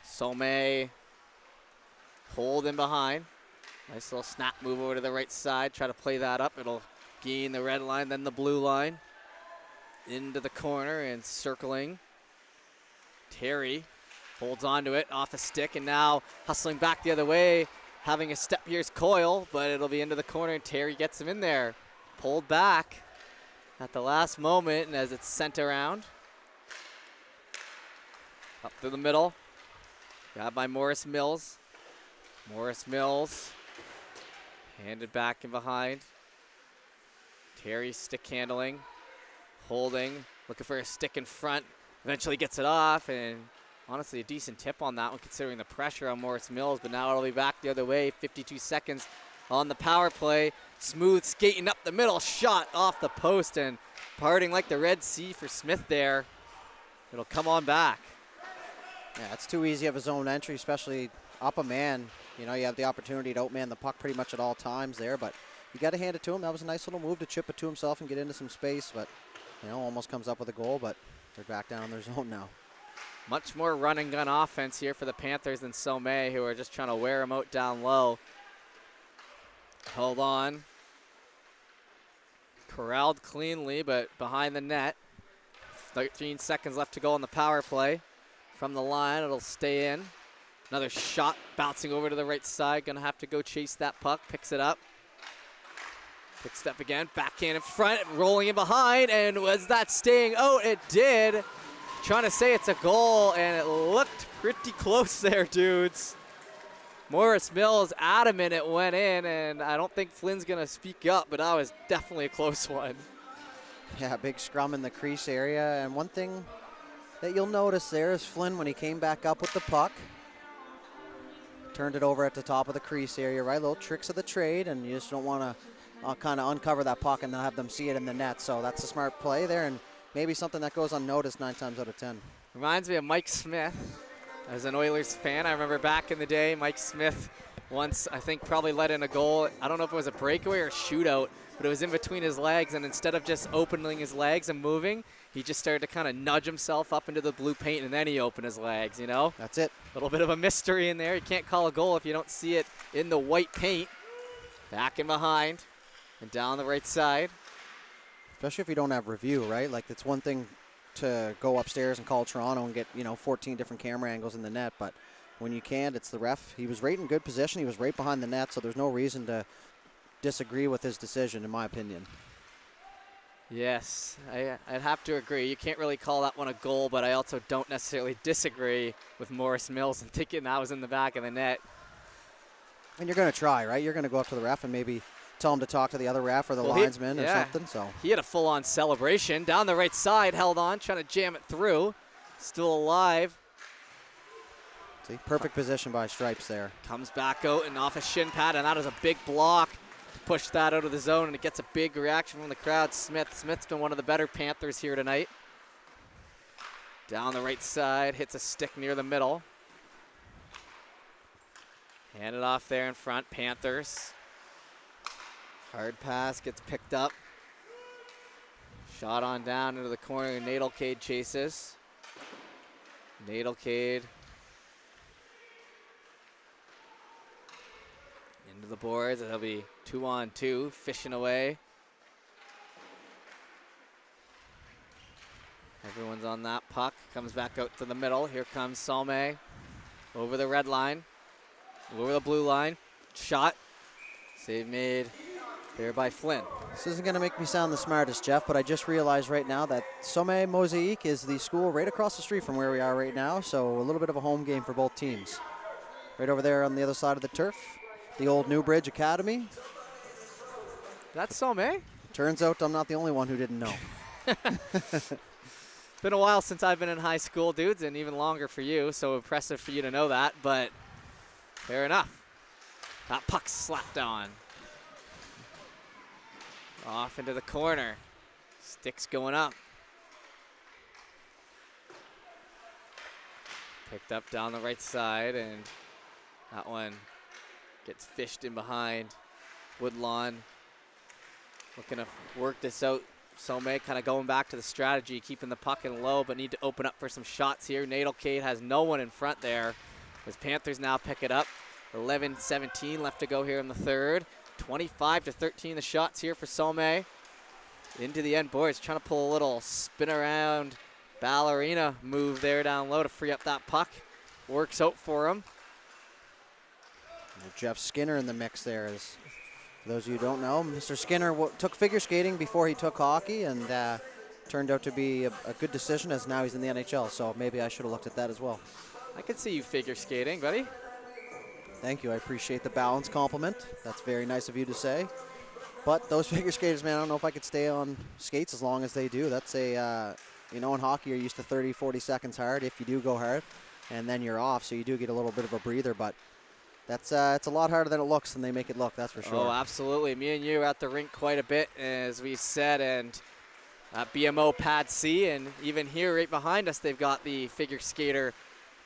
Sommet holding behind. Nice little snap move over to the right side. Try to play that up. It'll gain the red line, then the blue line. Into the corner and circling. Terry holds on to it off the stick, and now hustling back the other way. Having a step here's Coyle, but it'll be into the corner, and Terry gets him in there. Pulled back at the last moment, and as it's sent around. Up through the middle. Grabbed by Morris Mills. Morris Mills handed back and behind. Terry stick handling, holding, looking for a stick in front. Eventually gets it off, and honestly a decent tip on that one considering the pressure on Morris Mills, but now it'll be back the other way. 52 seconds on the power play. Smooth skating up the middle, shot off the post, and parting like the Red Sea for Smith there. It'll come on back. Yeah, it's too easy of a zone entry, especially up a man. You have the opportunity to outman the puck pretty much at all times there, but you got to hand it to him. That was a nice little move to chip it to himself and get into some space, but almost comes up with a goal, but they're back down in their zone now. Much more run and gun offense here for the Panthers than Sommet, who are just trying to wear him out down low. Hold on. Corralled cleanly, but behind the net. 13 seconds left to go on the power play. From the line, it'll stay in. Another shot bouncing over to the right side. Gonna have to go chase that puck. Picks it up. Picks it up again. Backhand in front, rolling in behind. And was that staying out? It did. Trying to say it's a goal, and it looked pretty close there, dudes. Morris Mills adamant it went in, and I don't think Flynn's gonna speak up, but that was definitely a close one. Yeah, big scrum in the crease area. And one thing that you'll notice there is Flynn, when he came back up with the puck, turned it over at the top of the crease area, right? Little tricks of the trade, and you just don't want to kind of uncover that puck and then have them see it in the net. So that's a smart play there, and maybe something that goes unnoticed 9 times out of 10. Reminds me of Mike Smith. As an Oilers fan, I remember back in the day, Mike Smith once, I think, probably let in a goal. I don't know if it was a breakaway or a shootout, but it was in between his legs, and instead of just opening his legs and moving, he just started to kind of nudge himself up into the blue paint, and then he opened his legs, you know? That's it. A little bit of a mystery in there. You can't call a goal if you don't see it in the white paint. Back and behind and down the right side. Especially if you don't have review, right? Like, it's one thing to go upstairs and call Toronto and get, 14 different camera angles in the net, but when you can't, it's the ref. He was right in good position. He was right behind the net, so there's no reason to disagree with his decision, in my opinion. Yes, I'd have to agree. You can't really call that one a goal, but I also don't necessarily disagree with Morris Mills and thinking that was in the back of the net. And you're going to try, right? You're going to go up to the ref and maybe tell him to talk to the other ref or the linesman or something. So he had a full-on celebration. Down the right side, held on, trying to jam it through. Still alive. See, perfect position by Stripes there. Comes back out and off a shin pad, and that is a big block to push that out of the zone, and it gets a big reaction from the crowd. Smith's been one of the better Panthers here tonight. Down the right side, hits a stick near the middle. Hand it off there in front, Panthers. Hard pass gets picked up. Shot on down into the corner, Nadelcade chases. Nadelcade into the boards. It'll be 2-on-2, fishing away. Everyone's on that puck. Comes back out to the middle. Here comes Sommet over the red line, over the blue line. Shot. Save made there by Flynn. This isn't going to make me sound the smartest, Jeff, but I just realized right now that Sommet-Mosaique is the school right across the street from where we are right now, so a little bit of a home game for both teams. Right over there on the other side of the turf, the old Newbridge Academy. That's Sommet? Turns out I'm not the only one who didn't know. It's been a while since I've been in high school, dudes, and even longer for you, so impressive for you to know that, but fair enough. That puck slapped on. Off into the corner. Sticks going up. Picked up down the right side, and that one gets fished in behind. Woodlawn looking to work this out. Sommet kind of going back to the strategy, keeping the puck in low, but need to open up for some shots here. Nadelcade has no one in front there, as Panthers now pick it up. 11-17 left to go here in the third. 25-13 the shots here for Sommet. Into the end, boys, trying to pull a little spin around ballerina move there down low to free up that puck. Works out for him. Jeff Skinner in the mix there. Is, for those of you who don't know, Mr. Skinner took figure skating before he took hockey, and turned out to be a good decision, as now he's in the NHL, so maybe I should have looked at that as well. I could see you figure skating, buddy. Thank you. I appreciate the balance compliment. That's very nice of you to say. But those figure skaters, man, I don't know if I could stay on skates as long as they do. That's a, in hockey, you're used to 30, 40 seconds hard if you do go hard, and then you're off, so you do get a little bit of a breather. But that's it's a lot harder than it looks, and they make it look, that's for sure. Oh, absolutely. Me and you are at the rink quite a bit, as we said, and BMO Pad C, and even here right behind us, they've got the figure skater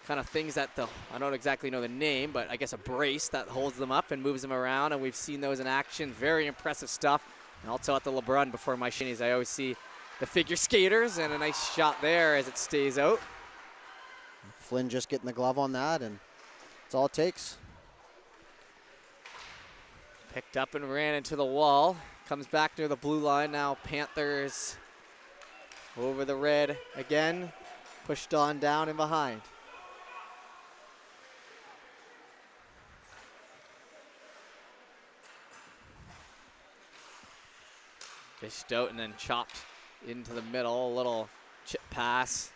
kind of things that I don't exactly know the name, but I guess a brace that holds them up and moves them around, and we've seen those in action. Very impressive stuff. And also at the LeBrun before my shinnies, I always see the figure skaters, and a nice shot there as it stays out. Flynn just getting the glove on that, and that's all it takes. Picked up and ran into the wall. Comes back near the blue line now. Panthers over the red again. Pushed on down and behind. Fished out and then chopped into the middle. A little chip pass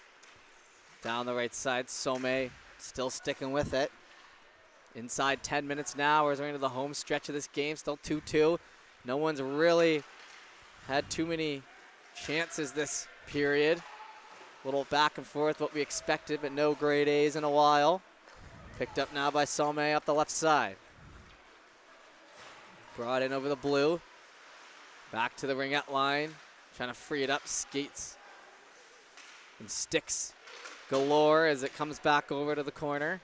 down the right side. Sommet still sticking with it. Inside 10 minutes now as we're into the home stretch of this game. Still 2-2. No one's really had too many chances this period. A little back and forth, what we expected, but no grade A's in a while. Picked up now by Sommet up the left side. Brought in over the blue. Back to the ringette line. Trying to free it up. Skates and sticks galore as it comes back over to the corner.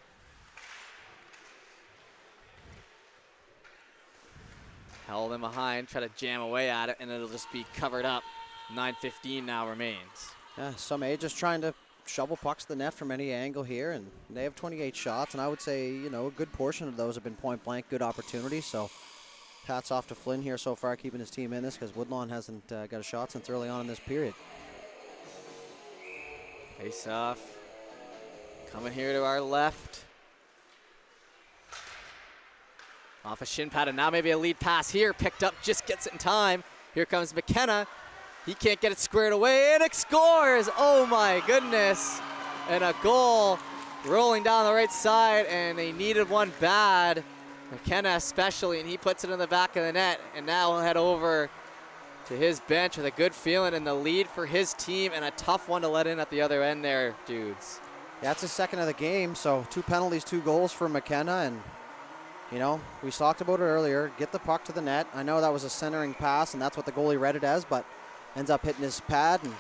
Held in behind. Try to jam away at it, and it'll just be covered up. 9:15 now remains. Yeah, Sommet just trying to shovel pucks to the net from any angle here, and they have 28 shots, and I would say, you know, a good portion of those have been point blank, good opportunities. So hats off to Flynn here so far, keeping his team in this, because Woodlawn hasn't got a shot since early on in this period. Face off. Coming here to our left. Off a shin pad, and now maybe a lead pass here. Picked up, just gets it in time. Here comes McKenna. He can't get it squared away, and it scores! Oh my goodness. And a goal rolling down the right side, and they needed one bad. McKenna especially, and he puts it in the back of the net, and now he'll head over to his bench with a good feeling and the lead for his team, and a tough one to let in at the other end there, dudes. Yeah, that's his second of the game, so 2 penalties, 2 goals for McKenna, and you know, we talked about it earlier, get the puck to the net. I know that was a centering pass, and that's what the goalie read it as, but ends up hitting his pad, and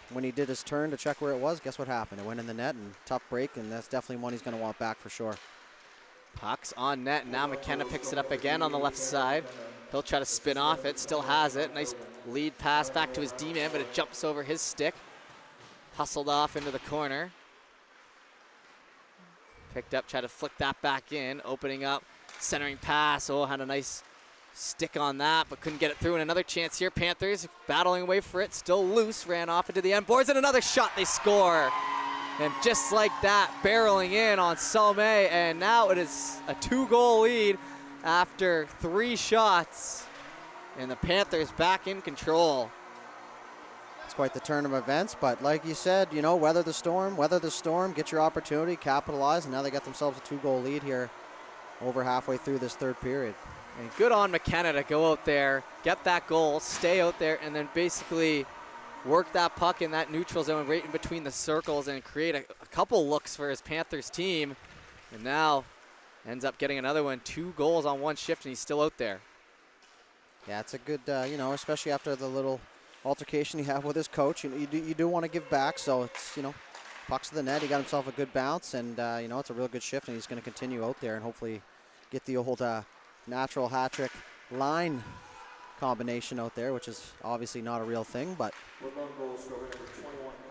when he did his turn to check where it was, guess what happened? It went in the net, and tough break, and that's definitely one he's going to want back for sure. Puck's on net, and now McKenna picks it up again on the left side. He'll try to spin off it, still has it. Nice lead pass back to his D-man, but it jumps over his stick. Hustled off into the corner. Picked up, tried to flick that back in, opening up, centering pass. Oh, had a nice stick on that, but couldn't get it through. And another chance here. Panthers battling away for it, still loose, ran off into the end boards, and another shot, they score. And just like that, barreling in on Sommet, and now it is a 2-goal lead after 3 shots, and the Panthers back in control. It's quite the turn of events, but like you said, you know, weather the storm, get your opportunity, capitalize, and now they got themselves a 2-goal lead here over halfway through this third period. And good on McKenna to go out there, get that goal, stay out there, and then basically work that puck in that neutral zone right in between the circles and create a couple looks for his Panthers team. And now ends up getting another one, 2 goals on 1 shift, and he's still out there. Yeah, it's a good, you know, especially after the little altercation he had with his coach. You do want to give back, so it's, you know, pucks to the net. He got himself a good bounce, and, you know, it's a real good shift, and he's going to continue out there and hopefully get the old natural hat-trick line combination out there, which is obviously not a real thing, but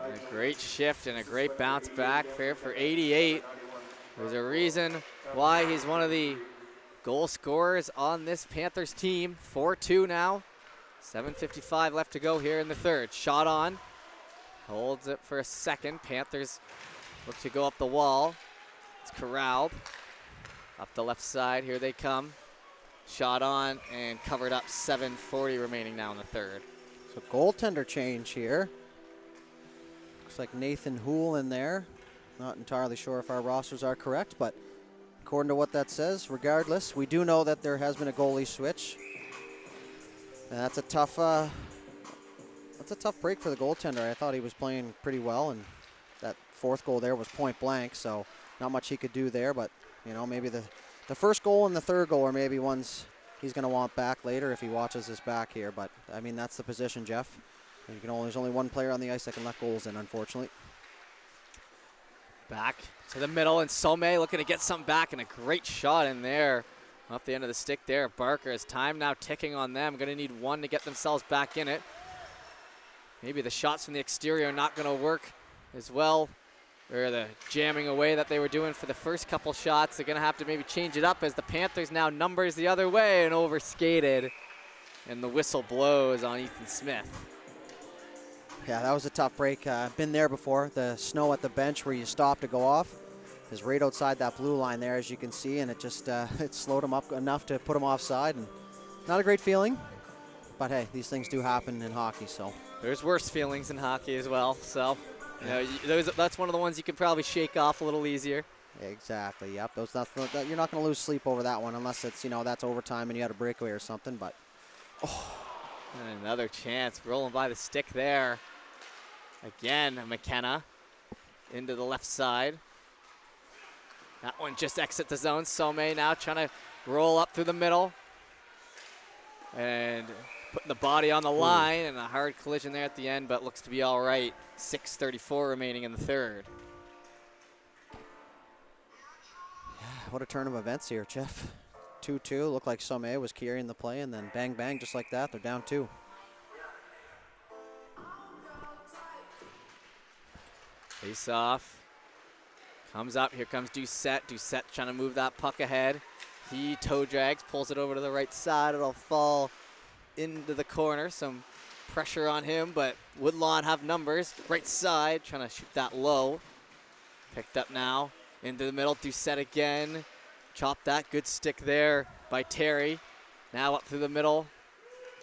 a great shift and a great bounce back there for 88. There's a reason why he's one of the goal scorers on this Panthers team. 4-2 now. 7:55 left to go here in the third. Shot on. Holds it for a second. Panthers look to go up the wall. It's corralled. Up the left side. Here they come. Shot on and covered up. 7:40 remaining now in the third. So goaltender change here. Looks like Nathan Houle in there. Not entirely sure if our rosters are correct, but according to what that says, regardless, we do know that there has been a goalie switch. And that's a tough break for the goaltender. I thought he was playing pretty well, and that 4th goal there was point blank, so not much he could do there, but you know, maybe the first goal and the 3rd goal are maybe ones he's going to want back later if he watches this back here. But I mean, that's the position, Jeff. There's only one player on the ice that can let goals in, unfortunately. Back to the middle, and Sommet looking to get something back, and a great shot in there. Off the end of the stick there, Barker. Has time now ticking on them. Going to need one to get themselves back in it. Maybe the shots from the exterior are not going to work as well, or the jamming away that they were doing for the first couple shots. They're going to have to maybe change it up as the Panthers now numbers the other way and overskated. And the whistle blows on Ethan Smith. Yeah, that was a tough break. Been there before. The snow at the bench where you stop to go off is right outside that blue line there, as you can see, and it just it slowed him up enough to put him offside. And not a great feeling, but hey, these things do happen in hockey. So there's worse feelings in hockey as well. So you know, that's one of the ones you can probably shake off a little easier. Exactly. Yep. You're not going to lose sleep over that one unless it's, you know, that's overtime and you had a breakaway or something. But And another chance, rolling by the stick there. Again, McKenna into the left side. That one just exits the zone. Sommet now trying to roll up through the middle. And putting the body on the line, and a hard collision there at the end, but looks to be all right. 6:34 remaining in the third. What a turn of events here, Jeff. 2-2, looked like Sommet was carrying the play, and then bang, bang, just like that, they're down 2. Face off. Comes up, here comes Doucette. Doucette trying to move that puck ahead. He toe drags, pulls it over to the right side. It'll fall into the corner. Some pressure on him, but Woodlawn have numbers. Right side, trying to shoot that low. Picked up now, into the middle, Doucette again. Chop that, good stick there by Terry. Now up through the middle.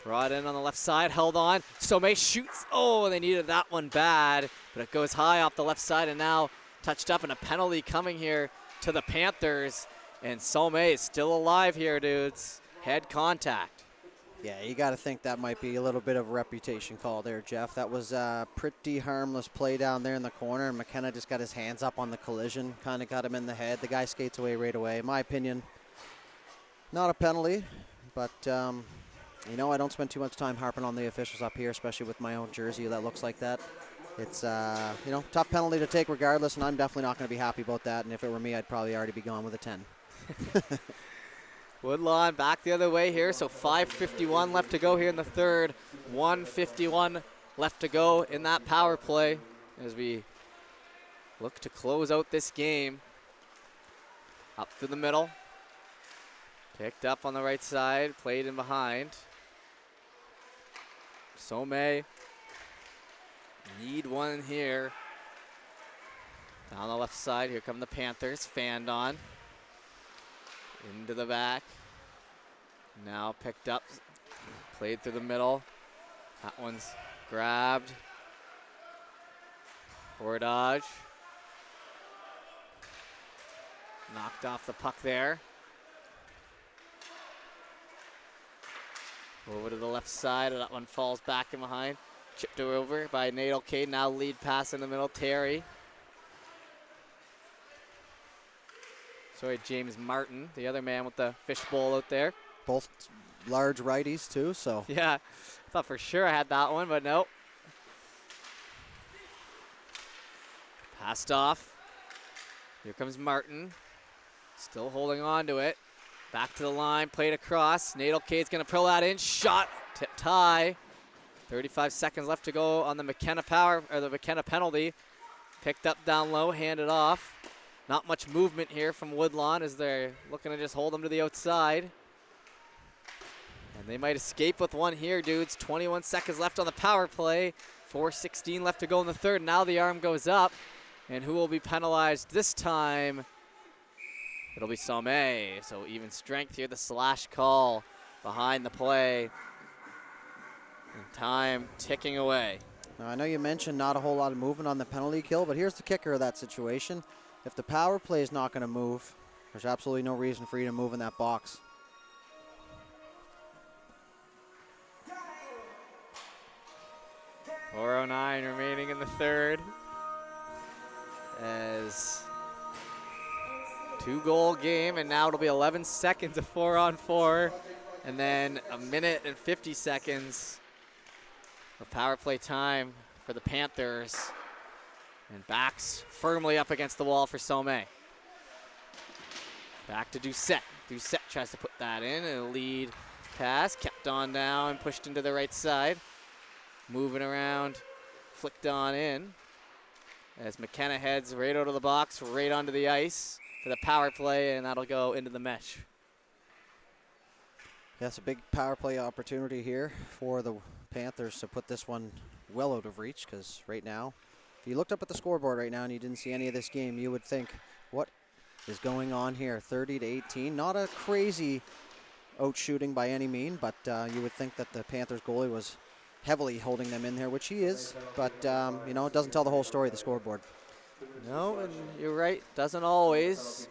Brought in on the left side, held on. Sommet shoots, oh, they needed that one bad, but it goes high off the left side and now touched up, and a penalty coming here to the Panthers. And Sommet is still alive here, dudes. Head contact. Yeah, you got to think that might be a little bit of a reputation call there, Jeff. That was a pretty harmless play down there in the corner, and McKenna just got his hands up on the collision, kind of got him in the head. The guy skates away right away. In my opinion, not a penalty, but, you know, I don't spend too much time harping on the officials up here, especially with my own jersey that looks like that. It's, you know, tough penalty to take regardless, and I'm definitely not going to be happy about that, and if it were me, I'd probably already be gone with a 10. Woodlawn back the other way here, so 5:51 left to go here in the third. 1:51 left to go in that power play as we look to close out this game. Up through the middle. Picked up on the right side, played in behind. Sommet need one here. Down the left side, here come the Panthers, fanned on. Into the back. Now picked up, played through the middle. That one's grabbed. Bordage. Knocked off the puck there. Over to the left side, that one falls back in behind. Chipped over by Nate O'Kade, now lead pass in the middle, Terry. Sorry, James Martin, the other man with the fishbowl out there. Both large righties, too, so. Yeah, I thought for sure I had that one, but nope. Passed off. Here comes Martin. Still holding on to it. Back to the line, played across. Nate O'Kade's going to pull that in. Shot, tip tie. 35 seconds left to go on the McKenna the McKenna penalty. Picked up down low, handed off. Not much movement here from Woodlawn as they're looking to just hold them to the outside. And they might escape with one here, dudes. 21 seconds left on the power play. 4:16 left to go in the third. Now the arm goes up. And who will be penalized this time? It'll be Sommet. So even strength here. The slash call behind the play. And time ticking away. Now, I know you mentioned not a whole lot of movement on the penalty kill, but here's the kicker of that situation. If the power play is not going to move, there's absolutely no reason for you to move in that box. .409 remaining in the third. As 2-goal game, and now it'll be 11 seconds of 4-on-4, and then a minute and 50 seconds of power play time for the Panthers. And backs firmly up against the wall for Sommet. Back to Doucette. Doucette tries to put that in, and a lead pass kept on down, pushed into the right side. Moving around, flicked on in. As McKenna heads right out of the box, right onto the ice for the power play, and that'll go into the mesh. That's a big power play opportunity here for the Panthers to put this one well out of reach, because right now, if you looked up at the scoreboard right now and you didn't see any of this game, you would think, what is going on here? 30-18, not a crazy out shooting by any mean, but you would think that the Panthers goalie was heavily holding them in there, which he is, but you know, it doesn't tell the whole story of the scoreboard. No, and you're right, doesn't always.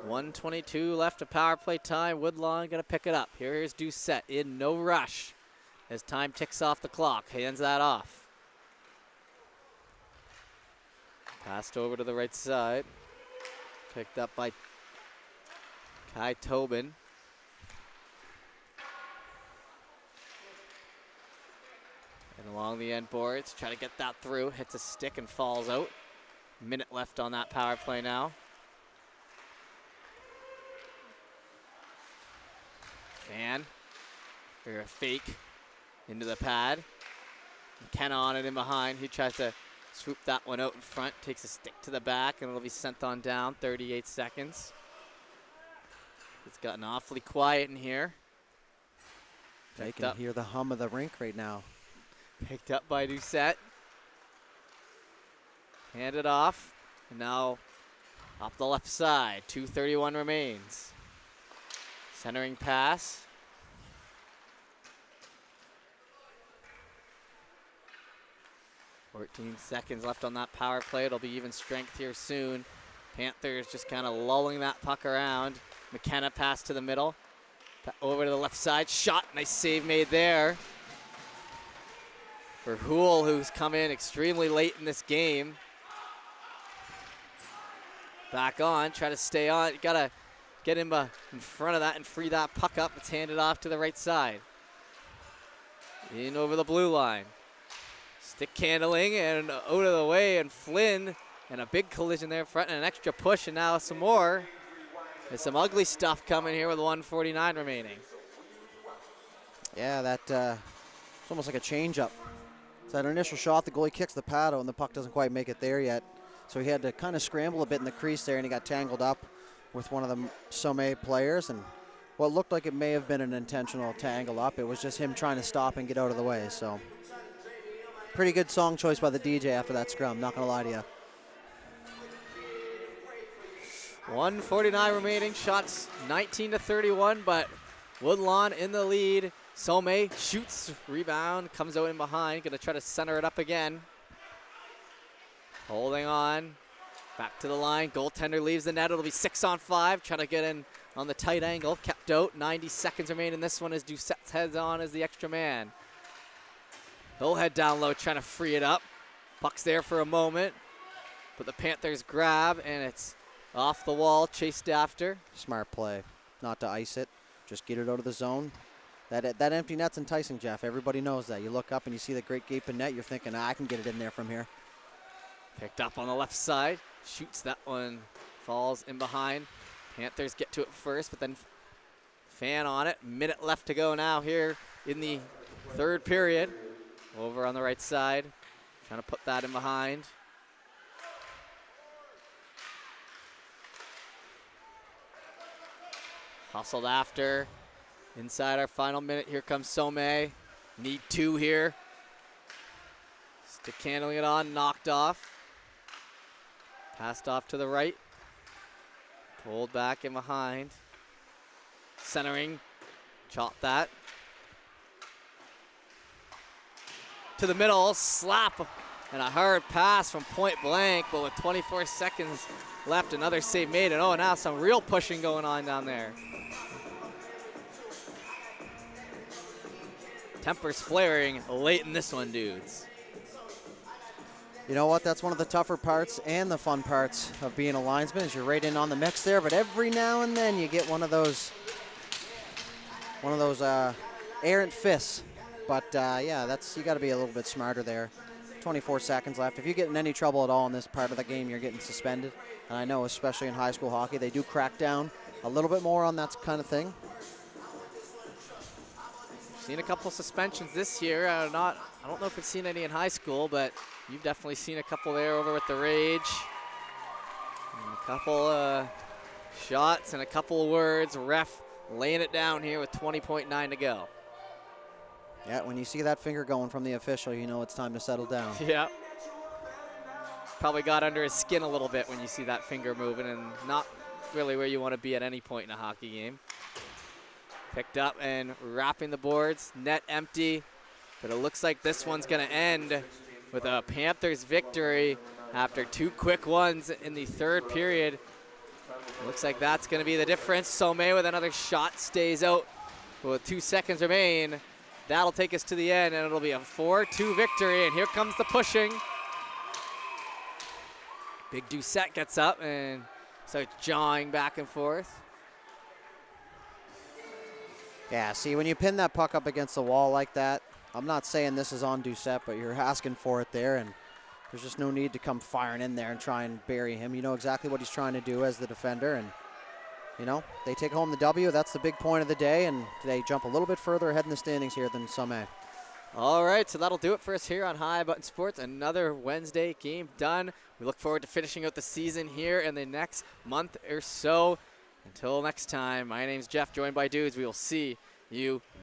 1:22 left of power play time. Woodlawn gonna pick it up. Here's Doucette in no rush. as time ticks off the clock. Hands that off. Passed over to the right side. Picked up by Kai Tobin. And along the end boards, try to get that through. Hits a stick and falls out. Minute left on that power play now. Fan, or a fake into the pad. McKenna on it in behind. He tries to swoop that one out in front, takes a stick to the back, and it'll be sent on down. 38 seconds. It's gotten awfully quiet in here. I can hear the hum of the rink right now. Picked up by Doucette. Handed off. And now up the left side. 2:31 remains. Centering pass. .14 seconds left on that power play. It'll be even strength here soon. Panthers just kind of lulling that puck around. McKenna pass to the middle. Over to the left side. Shot. Nice save made there for Houle, who's come in extremely late in this game. Back on. Try to stay on. You got to get him in front of that and free that puck up. It's handed off to the right side. In over the blue line. Stick handling and out of the way, and Flynn, and a big collision there in front and an extra push, and now some more. There's some ugly stuff coming here with 1:49 remaining. Yeah, it's almost like a change-up. It's that initial shot, the goalie kicks the pad out, and the puck doesn't quite make it there yet. So he had to kind of scramble a bit in the crease there, and he got tangled up with one of the Sommet players, and what looked like it may have been an intentional tangle up, it was just him trying to stop and get out of the way. So pretty good song choice by the DJ after that scrum, not going to lie to you. 1:49 remaining, shots 19-31, but Woodlawn in the lead. Sommet shoots, rebound, comes out in behind, gonna try to center it up again. Holding on, back to the line, goaltender leaves the net, it'll be 6-on-5, trying to get in on the tight angle, kept out, 90 seconds remain in this one as Doucette's heads on as the extra man. He'll head down low, trying to free it up. Puck's there for a moment, but the Panthers grab, and it's off the wall, chased after. Smart play, not to ice it, just get it out of the zone. That empty net's enticing, Jeff. Everybody knows that. You look up and you see the great gaping net, you're thinking, I can get it in there from here. Picked up on the left side, shoots that one, falls in behind. Panthers get to it first, but then Fan on it. Minute left to go now here in the third period. Over on the right side, trying to put that in behind. Hustled after. Inside our final minute, here comes Sommet. Need two here. Stick handling it on, knocked off. Passed off to the right. Pulled back in behind. Centering, chop that. To the middle, slap, and a hard pass from point blank, but with 24 seconds left, another save made, and oh, now some real pushing going on down there. Tempers flaring late in this one, dudes. You know what? That's one of the tougher parts and the fun parts of being a linesman is you're right in on the mix there, but every now and then you get one of those errant fists. But yeah, you got to be a little bit smarter there. 24 seconds left. If you get in any trouble at all in this part of the game, you're getting suspended. And I know, especially in high school hockey, they do crack down a little bit more on that kind of thing. Seen a couple suspensions this year. I don't know if we've seen any in high school, but you've definitely seen a couple there over with the Rage. And a couple shots and a couple of words. Ref laying it down here with 20.9 to go. Yeah, when you see that finger going from the official, you know it's time to settle down. Yeah. Probably got under his skin a little bit when you see that finger moving, and not really where you want to be at any point in a hockey game. Picked up and wrapping the boards, net empty, but it looks like this one's going to end with a Panthers victory after two quick ones in the third period. Looks like that's going to be the difference. Sommet with another shot stays out, but with 2 seconds remain, That'll take us to the end, and it'll be a 4-2 victory. And here comes the pushing. Big Doucette gets up and starts jawing back and forth. Yeah, see, when you pin that puck up against the wall like that, I'm not saying this is on Doucette, but you're asking for it there, and there's just no need to come firing in there and try and bury him. You know exactly what he's trying to do as the defender, and, you know, they take home the W. That's the big point of the day, and they jump a little bit further ahead in the standings here than Sommet. All right, so that'll do it for us here on High Button Sports. Another Wednesday game done. We look forward to finishing out the season here in the next month or so. Until next time, my name's Jeff, joined by Dudes. We will see you